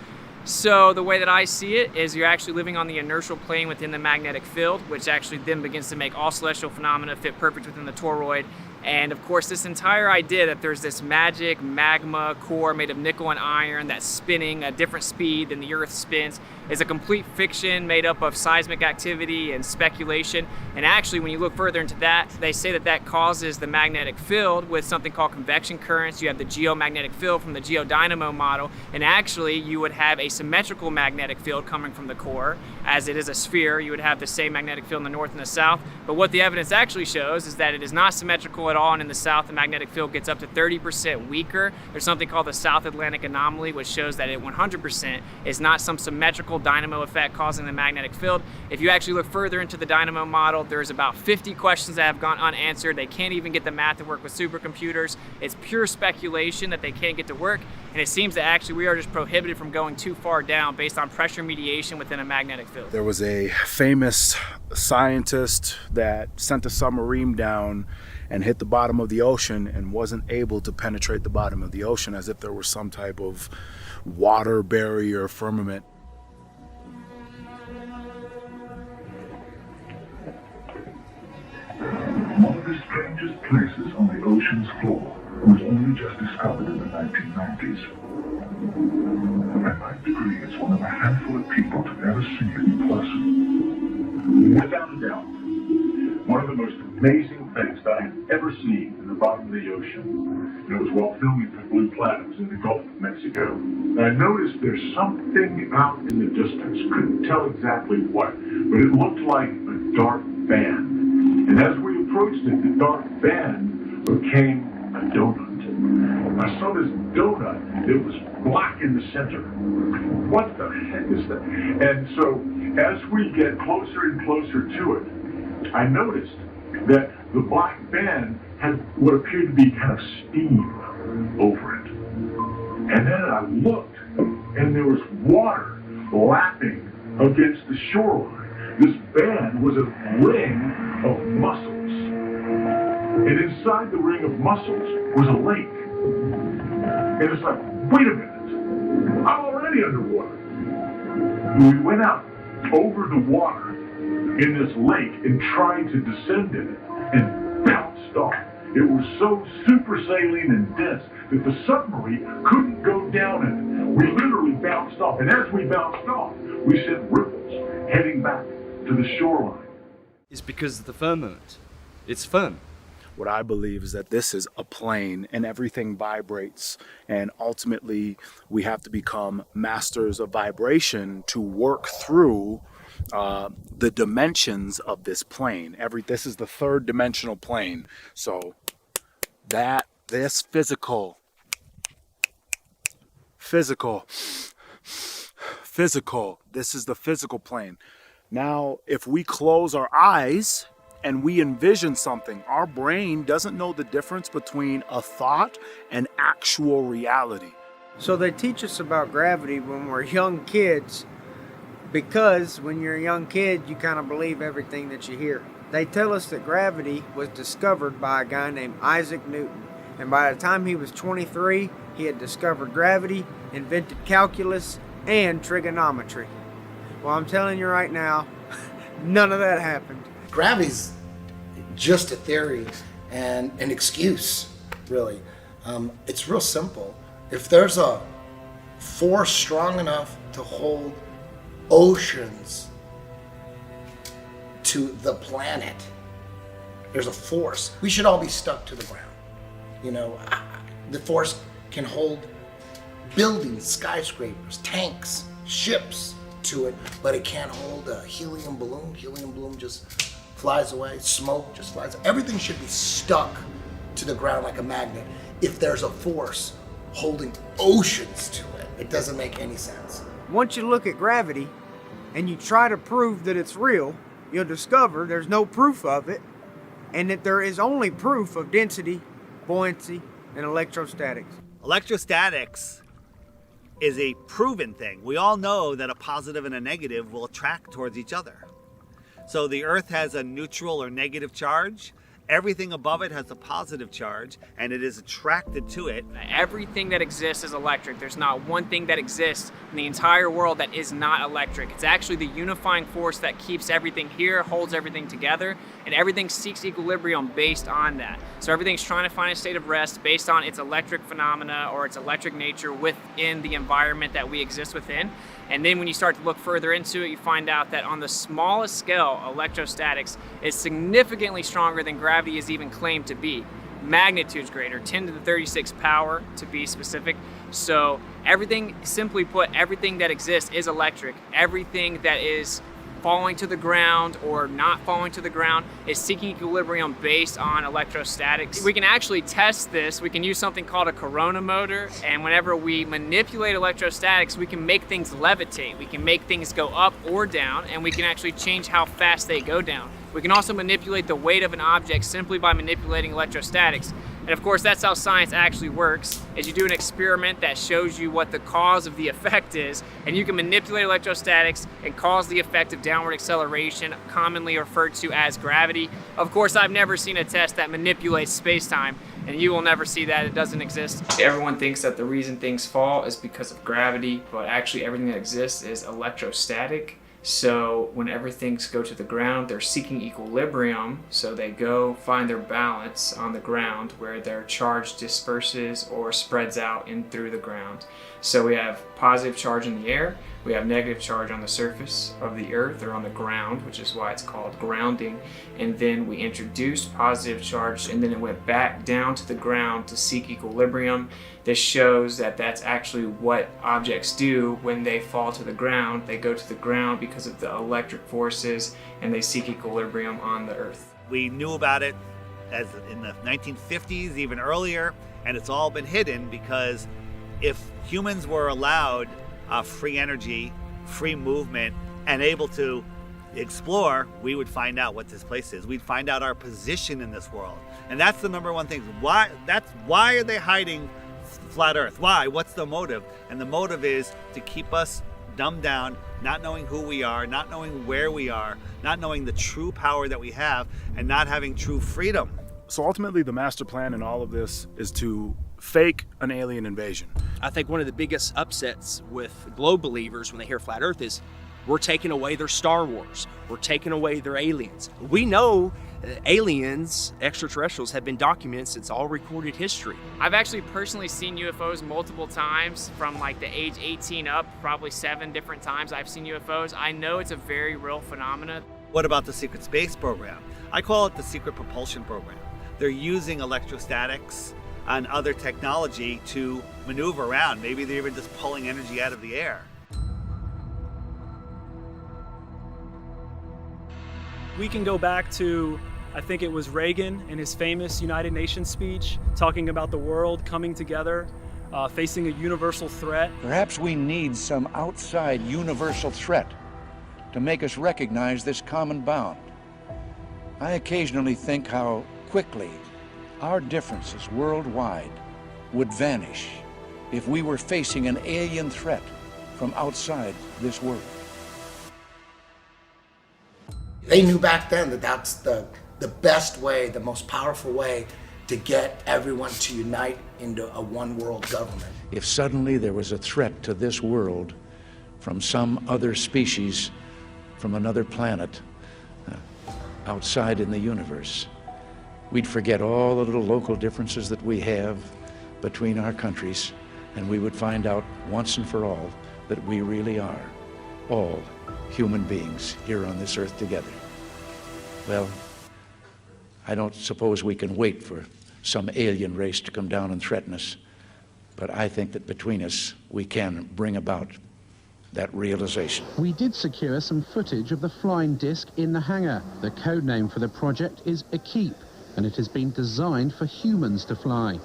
So the way that I see it is you're actually living on the inertial plane within the magnetic field, which actually then begins to make all celestial phenomena fit perfect within the toroid. And of course, this entire idea that there's this magic magma core made of nickel and iron that's spinning at a different speed than the Earth spins is a complete fiction made up of seismic activity and speculation. And actually, when you look further into that, they say that that causes the magnetic field with something called convection currents. You have the geomagnetic field from the geodynamo model, and actually you would have a symmetrical magnetic field coming from the core. As it is a sphere, you would have the same magnetic field in the north and the south. But what the evidence actually shows is that it is not symmetrical at all, and in the south, the magnetic field gets up to 30% weaker. There's something called the South Atlantic anomaly, which shows that it 100% is not some symmetrical dynamo effect causing the magnetic field. If you actually look further into the dynamo model, there's about 50 questions that have gone unanswered. They can't even get the math to work with supercomputers. It's pure speculation that they can't get to work, and it seems that actually we are just prohibited from going too far down based on pressure mediation within a magnetic field. There was a famous scientist that sent a submarine down and hit the bottom of the ocean and wasn't able to penetrate the bottom of the ocean, as if there was some type of water barrier firmament. One of the strangest places on the ocean's floor was only just discovered in the 1990s. And I agree it's one of a handful of people to ever see it in person. Without a doubt, one of the most amazing things that I have ever seen in the bottom of the ocean. It was while filming for Blue Planet in the Gulf of Mexico. I noticed there's something out in the distance. Couldn't tell exactly what, but it looked like a dark band. And as we approached it, the dark band became a donut. I saw this donut that was black in the center. What the heck is that? And so as we get closer and closer to it, I noticed that the black band had what appeared to be kind of steam over it. And then I looked, and there was water lapping against the shoreline. This band was a ring of mussels. And inside the ring of mussels was a lake. And it's like, wait a minute, I'm already underwater. We went out over the water in this lake and tried to descend in it and bounced off. It was so super saline and dense that the submarine couldn't go down in it. We literally bounced off, and as we bounced off, we sent ripples heading back to the shoreline. It's because of the firmament. It's firm. What I believe is that this is a plane and everything vibrates, and ultimately we have to become masters of vibration to work through the dimensions of this plane. This is the third dimensional plane. So this physical, this is the physical plane. Now, if we close our eyes and we envision something, our brain doesn't know the difference between a thought and actual reality. So they teach us about gravity when we're young kids, because when you're a young kid, you kind of believe everything that you hear. They tell us that gravity was discovered by a guy named Isaac Newton. And by the time he was 23, he had discovered gravity, invented calculus, and trigonometry. Well, I'm telling you right now, none of that happened. Gravity's just a theory and an excuse, really. It's real simple. If there's a force strong enough to hold oceans to the planet, there's a force. We should all be stuck to the ground. You know, the force can hold buildings, skyscrapers, tanks, ships to it, but it can't hold a helium balloon. Helium balloon just flies away. Smoke just flies away. Everything should be stuck to the ground like a magnet. If there's a force holding oceans to it, it doesn't make any sense. Once you look at gravity and you try to prove that it's real, you'll discover there's no proof of it, and that there is only proof of density, buoyancy, and electrostatics. Electrostatics is a proven thing. We all know that a positive and a negative will attract towards each other. So the Earth has a neutral or negative charge. Everything above it has a positive charge, and it is attracted to it. Everything that exists is electric. There's not one thing that exists in the entire world that is not electric. It's actually the unifying force that keeps everything here, holds everything together, and everything seeks equilibrium based on that. So everything's trying to find a state of rest based on its electric phenomena or its electric nature within the environment that we exist within. And then when you start to look further into it, you find out that on the smallest scale, electrostatics is significantly stronger than gravity is even claimed to be. Magnitudes greater, 10 to the 36 power to be specific. So everything, simply put, everything that exists is electric. Everything that is falling to the ground or not falling to the ground is seeking equilibrium based on electrostatics. We can actually test this. We can use something called a corona motor, and whenever we manipulate electrostatics, we can make things levitate. We can make things go up or down, and we can actually change how fast they go down. We can also manipulate the weight of an object simply by manipulating electrostatics. And of course, that's how science actually works, is you do an experiment that shows you what the cause of the effect is, and you can manipulate electrostatics and cause the effect of downward acceleration, commonly referred to as gravity. Of course, I've never seen a test that manipulates space-time, and you will never see that. It doesn't exist. Everyone thinks that the reason things fall is because of gravity, but actually everything that exists is electrostatic. So whenever things go to the ground, they're seeking equilibrium, so they go find their balance on the ground where their charge disperses or spreads out in through the ground. So we have positive charge in the air, We have negative charge on the surface of the earth or on the ground, which is why it's called grounding. And then we introduced positive charge, and then it went back down to the ground to seek equilibrium. This shows that that's actually what objects do when they fall to the ground. They go to the ground because of the electric forces, and they seek equilibrium on the earth. We knew about it as in the 1950s, even earlier, and it's all been hidden because if humans were allowed free energy, free movement, and able to explore, we would find out what this place is. We'd find out our position in this world. And that's the number one thing. Why are they hiding flat Earth? Why? What's the motive? And the motive is to keep us dumbed down, not knowing who we are, not knowing where we are, not knowing the true power that we have, and not having true freedom. So ultimately, the master plan in all of this is to fake an alien invasion. I think one of the biggest upsets with globe believers when they hear flat Earth is we're taking away their Star Wars. We're taking away their aliens. We know aliens, extraterrestrials, have been documented since all recorded history. I've actually personally seen UFOs multiple times from like the age 18 up, probably 7 different times I've seen UFOs. I know it's a very real phenomenon. What about the secret space program? I call it the secret propulsion program. They're using electrostatics and other technology to maneuver around. Maybe they're even just pulling energy out of the air. We can go back to, I think it was Reagan in his famous United Nations speech, talking about the world coming together, facing a universal threat. Perhaps we need some outside universal threat to make us recognize this common bound. I occasionally think how quickly our differences worldwide would vanish if we were facing an alien threat from outside this world. They knew back then that that's the best way, the most powerful way to get everyone to unite into a one world government. If suddenly there was a threat to this world from some other species, from another planet, outside in the universe, we'd forget all the little local differences that we have between our countries, and we would find out once and for all that we really are all human beings here on this earth together. Well, I don't suppose we can wait for some alien race to come down and threaten us, but I think that between us we can bring about that realization. We did secure some footage of the flying disc in the hangar. The code name for the project is Equipe, and it has been designed for humans to fly.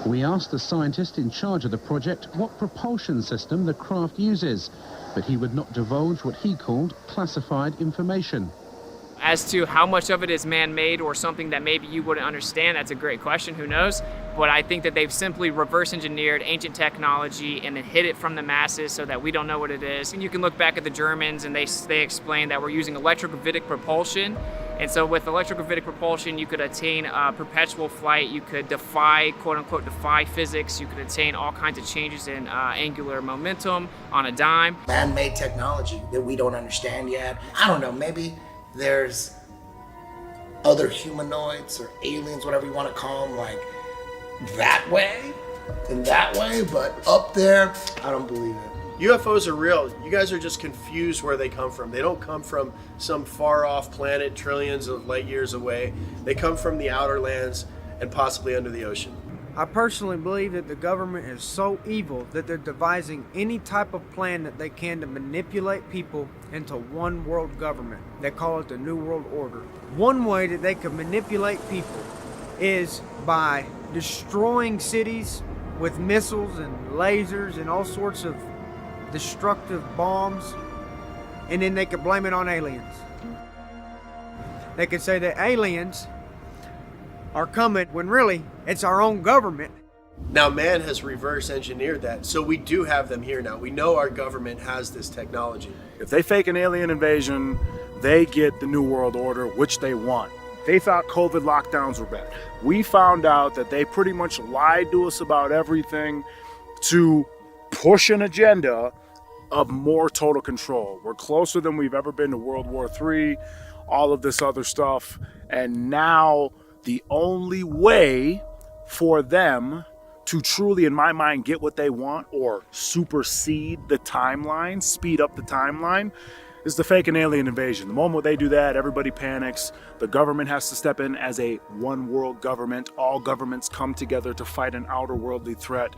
We asked the scientist in charge of the project what propulsion system the craft uses, but he would not divulge what he called classified information. As to how much of it is man-made or something that maybe you wouldn't understand, that's a great question, who knows? But I think that they've simply reverse engineered ancient technology and then hid it from the masses so that we don't know what it is. And you can look back at the Germans and they explain that we're using electrogravitic propulsion. And so with electrogravitic propulsion, you could attain perpetual flight, you could defy, quote unquote, defy physics, you could attain all kinds of changes in angular momentum on a dime. Man-made technology that we don't understand yet. I don't know, maybe there's other humanoids or aliens, whatever you want to call them, like that way and that way, but up there, I don't believe it. UFOs are real. You guys are just confused where they come from. They don't come from some far off planet trillions of light years away. They come from the outer lands and possibly under the ocean. I personally believe that the government is so evil that they're devising any type of plan that they can to manipulate people into one world government. They call it the New World Order. One way that they can manipulate people is by destroying cities with missiles and lasers and all sorts of destructive bombs, and then they could blame it on aliens. They could say that aliens are coming when really it's our own government. Now man has reverse engineered that, so we do have them here now. We know our government has this technology. If they fake an alien invasion, they get the New World Order, which they want. They thought COVID lockdowns were bad. We found out that they pretty much lied to us about everything to push an agenda of more total control. We're closer than we've ever been to World War III, all of this other stuff, and now the only way for them to truly, in my mind, get what they want or supersede the timeline, speed up the timeline, is to fake an alien invasion. The moment they do that, everybody panics. The government has to step in as a one world government. All governments come together to fight an outer worldly threat.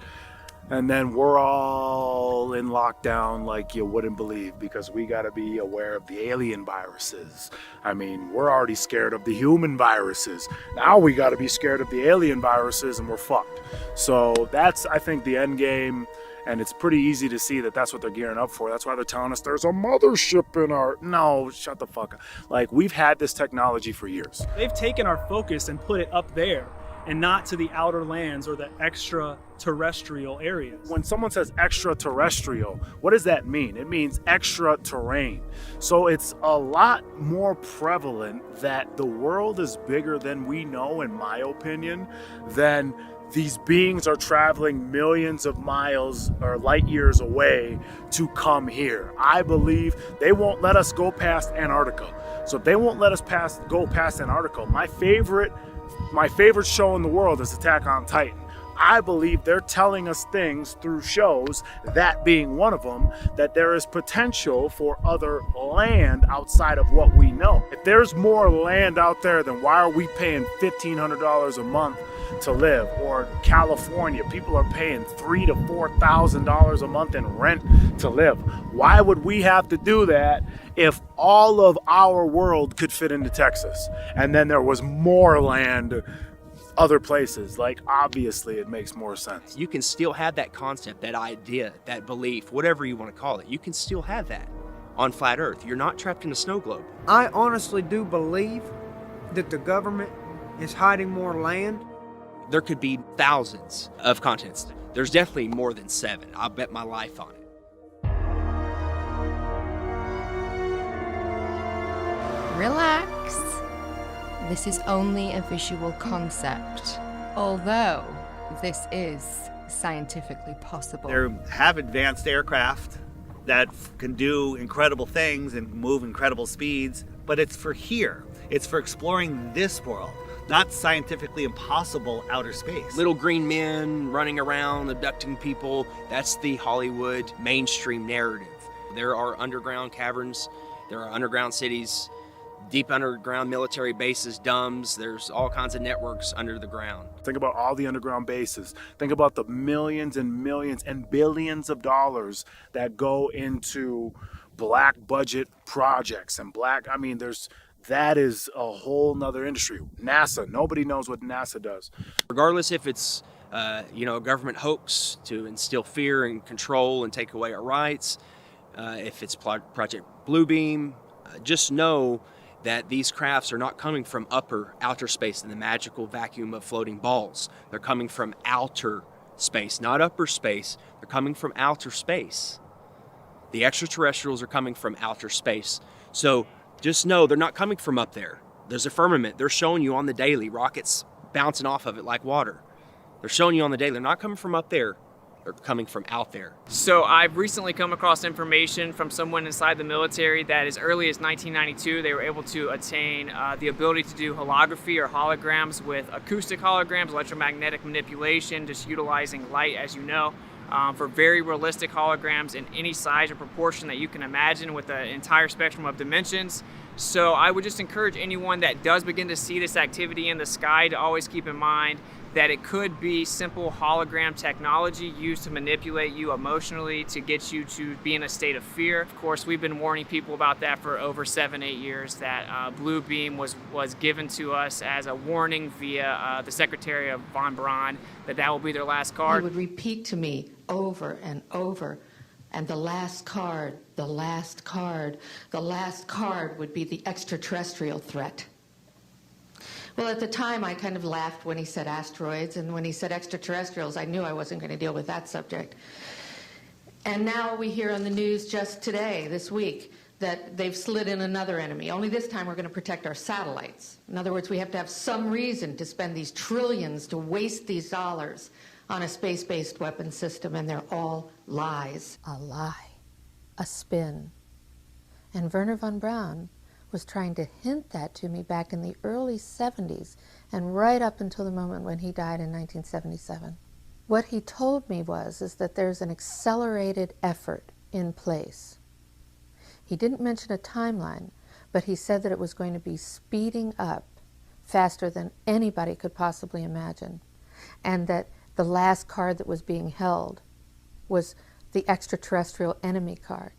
And then we're all in lockdown like you wouldn't believe, because we got to be aware of the alien viruses. I mean, we're already scared of the human viruses. Now we got to be scared of the alien viruses, and we're fucked. So that's, I think, the end game. And it's pretty easy to see that that's what they're gearing up for. That's why they're telling us there's a mothership in our... No, shut the fuck up. Like, we've had this technology for years. They've taken our focus and put it up there and not to the outer lands or the extraterrestrial areas. When someone says extraterrestrial, what does that mean? It means extra terrain. So it's a lot more prevalent that the world is bigger than we know, in my opinion, than these beings are traveling millions of miles or light years away to come here. I believe they won't let us go past Antarctica. So if they won't let us go past Antarctica, my favorite show in the world is Attack on Titan. I believe they're telling us things through shows, that being one of them, that there is potential for other land outside of what we know. If there's more land out there, then why are we paying $1,500 a month to live? Or California, people are paying $3,000 to $4,000 a month in rent to live. Why would we have to do that if all of our world could fit into Texas and then there was more land other places? Like, obviously it makes more sense. You can still have that concept, that idea, that belief, whatever you want to call it. You can still have that on flat Earth. You're not trapped in a snow globe. I honestly do believe that the government is hiding more land. There could be thousands of continents. There's definitely more than 7. I'll bet my life on it. Relax. This is only a visual concept, although this is scientifically possible. They have advanced aircraft that can do incredible things and move incredible speeds, but it's for here. It's for exploring this world, not scientifically impossible outer space. Little green men running around, abducting people. That's the Hollywood mainstream narrative. There are underground caverns. There are underground cities, deep underground military bases, DUMBs. There's all kinds of networks under the ground. Think about all the underground bases. Think about the millions and millions and billions of dollars that go into black budget projects and that is a whole nother industry. NASA, nobody knows what NASA does. Regardless if it's a government hoax to instill fear and control and take away our rights, if it's Project Bluebeam, just know that these crafts are not coming from outer space in the magical vacuum of floating balls. They're coming from outer space, not upper space. They're coming from outer space. The extraterrestrials are coming from outer space. So just know they're not coming from up there. There's a firmament. They're showing you on the daily, rockets bouncing off of it like water. They're showing you on the daily. They're not coming from up there. They're coming from out there. So I've recently come across information from someone inside the military that as early as 1992, they were able to attain the ability to do holography or holograms with acoustic holograms, electromagnetic manipulation, just utilizing light, as you know, for very realistic holograms in any size or proportion that you can imagine with the entire spectrum of dimensions. So I would just encourage anyone that does begin to see this activity in the sky to always keep in mind that it could be simple hologram technology used to manipulate you emotionally to get you to be in a state of fear. Of course, we've been warning people about that for over 7-8 years, that Bluebeam was given to us as a warning via the Secretary of Von Braun, that will be their last card. He would repeat to me over and over, and the last card, the last card, the last card would be the extraterrestrial threat. Well, at the time, I kind of laughed when he said asteroids, and when he said extraterrestrials, I knew I wasn't going to deal with that subject. And now we hear on the news just today, this week, that they've slid in another enemy. Only this time we're going to protect our satellites. In other words, we have to have some reason to spend these trillions, to waste these dollars on a space-based weapon system, and they're all lies. A lie, a spin. And Wernher von Braun was trying to hint that to me back in the early 70s and right up until the moment when he died in 1977. What he told me is that there's an accelerated effort in place. He didn't mention a timeline, but he said that it was going to be speeding up faster than anybody could possibly imagine, and that the last card that was being held was the extraterrestrial enemy card.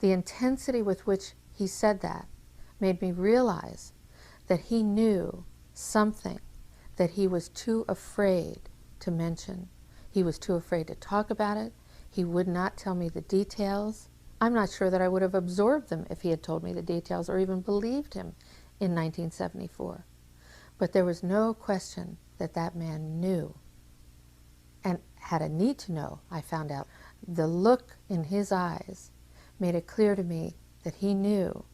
The intensity with which he said that made me realize that he knew something that he was too afraid to mention. He was too afraid to talk about it. He would not tell me the details. I'm not sure that I would have absorbed them if he had told me the details or even believed him in 1974. But there was no question that that man knew and had a need to know, I found out. The look in his eyes made it clear to me that he knew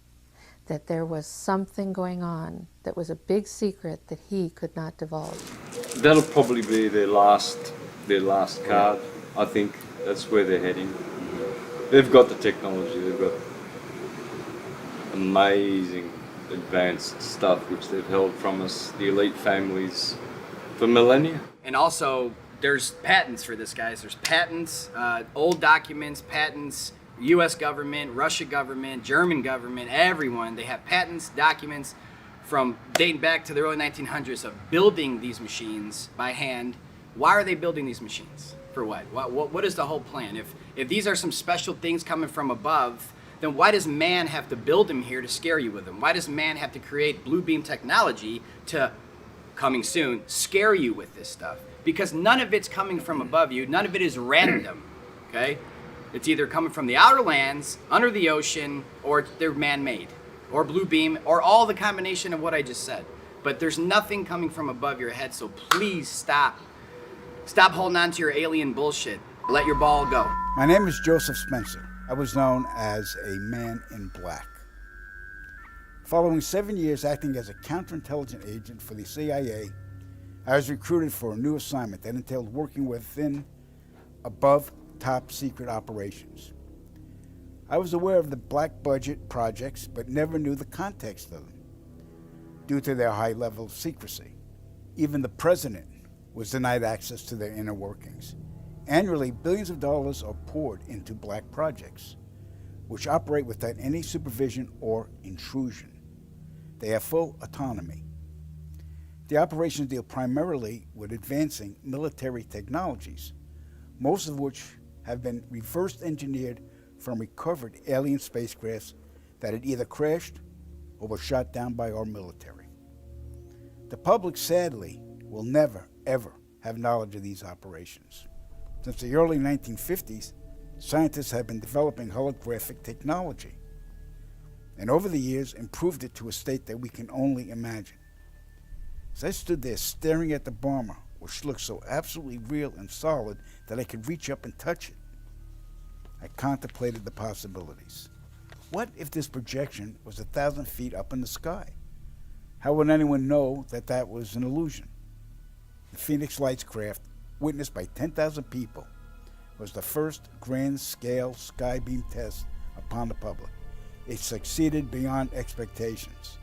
that there was something going on that was a big secret that he could not divulge. That'll probably be their last card. I think that's where they're heading. They've got the technology, they've got amazing advanced stuff which they've held from us, the elite families, for millennia. And also, there's patents for this, guys. There's patents, old documents, patents, US government, Russia government, German government, everyone. They have patents, documents from dating back to the early 1900s of building these machines by hand. Why are they building these machines? For what? What is the whole plan? If these are some special things coming from above, then why does man have to build them here to scare you with them? Why does man have to create blue beam technology to, coming soon, scare you with this stuff? Because none of it's coming from above you. None of it is random, okay? It's either coming from the outer lands, under the ocean, or they're man-made, or blue beam, or all the combination of what I just said. But there's nothing coming from above your head, so please stop. Stop holding on to your alien bullshit. Let your ball go. My name is Joseph Spencer. I was known as a man in black. Following 7 years acting as a counterintelligence agent for the CIA, I was recruited for a new assignment that entailed working within above top secret operations. I was aware of the black budget projects, but never knew the context of them due to their high level of secrecy. Even the president was denied access to their inner workings. Annually, billions of dollars are poured into black projects, which operate without any supervision or intrusion. They have full autonomy. The operations deal primarily with advancing military technologies, most of which have been reverse engineered from recovered alien spacecrafts that had either crashed or were shot down by our military. The public, sadly, will never, ever have knowledge of these operations. Since the early 1950s, scientists have been developing holographic technology, and over the years improved it to a state that we can only imagine. As I stood there staring at the bomber, which looked so absolutely real and solid that I could reach up and touch it, I contemplated the possibilities. What if this projection was 1,000 feet up in the sky? How would anyone know that that was an illusion? The Phoenix Lights craft, witnessed by 10,000 people, was the first grand-scale skybeam test upon the public. It succeeded beyond expectations.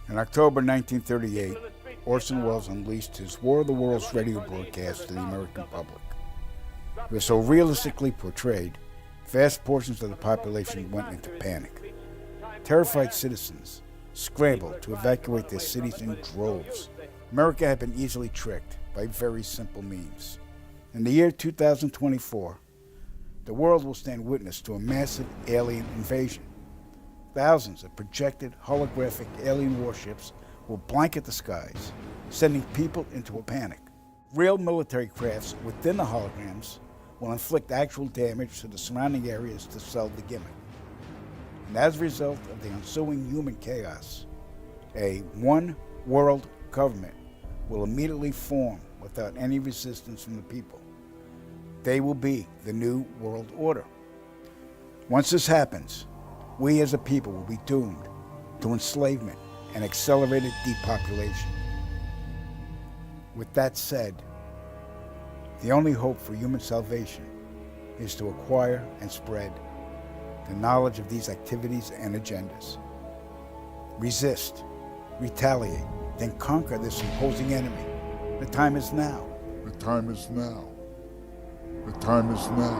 In October 1938, Orson Welles unleashed his War of the Worlds radio broadcast to the American public. It was so realistically portrayed, vast portions of the population went into panic. Terrified citizens scrambled to evacuate their cities in droves. America had been easily tricked by very simple means. In the year 2024, the world will stand witness to a massive alien invasion. Thousands of projected holographic alien warships will blanket the skies, sending people into a panic. Real military crafts within the holograms will inflict actual damage to the surrounding areas to sell the gimmick. And as a result of the ensuing human chaos, a one-world government will immediately form without any resistance from the people. They will be the new world order. Once this happens, we as a people will be doomed to enslavement and accelerated depopulation. With that said, the only hope for human salvation is to acquire and spread the knowledge of these activities and agendas. Resist, retaliate, then conquer this imposing enemy. The time is now. The time is now. The time is now.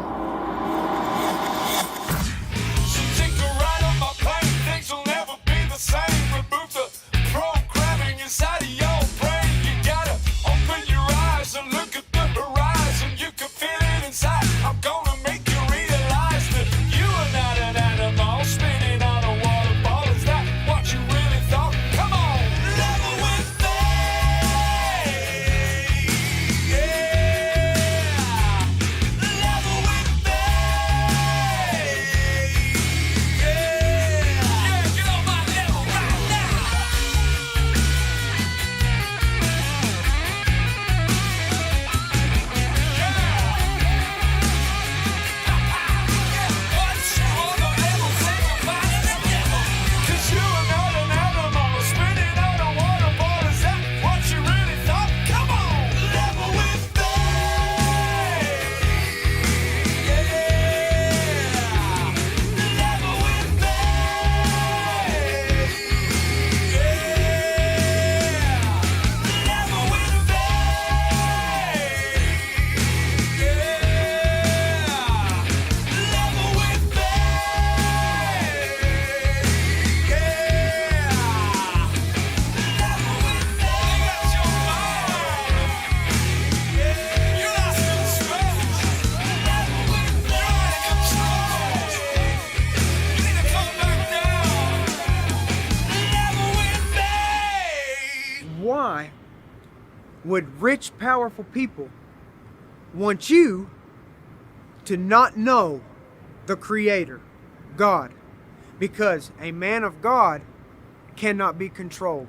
Take a ride on my plane, things will never be the same. Remove the programming inside of your brain. You gotta open your eyes and look at the horizon. You can feel it inside. I'm gonna make you realize that you are not an animal spinning on a waterfall. Is that what you really thought? Come on, level with faith. Yeah, level with faith. Yeah, get on my level right now. What's on the level? Say goodbye to the devil. 'Cause you are not an animal spinning on a waterfall. Is that what you really thought? Come on, level with faith. Yeah, level with faith. Yeah, level with faith. Yeah, level with faith. Yeah, level with faith. Got your mind. Yeah, you're lost in space. Level with faith. You're out of control. You need to come back down. Level with faith. Why would rich, powerful people want you to not know the Creator, God? Because a man of God cannot be controlled.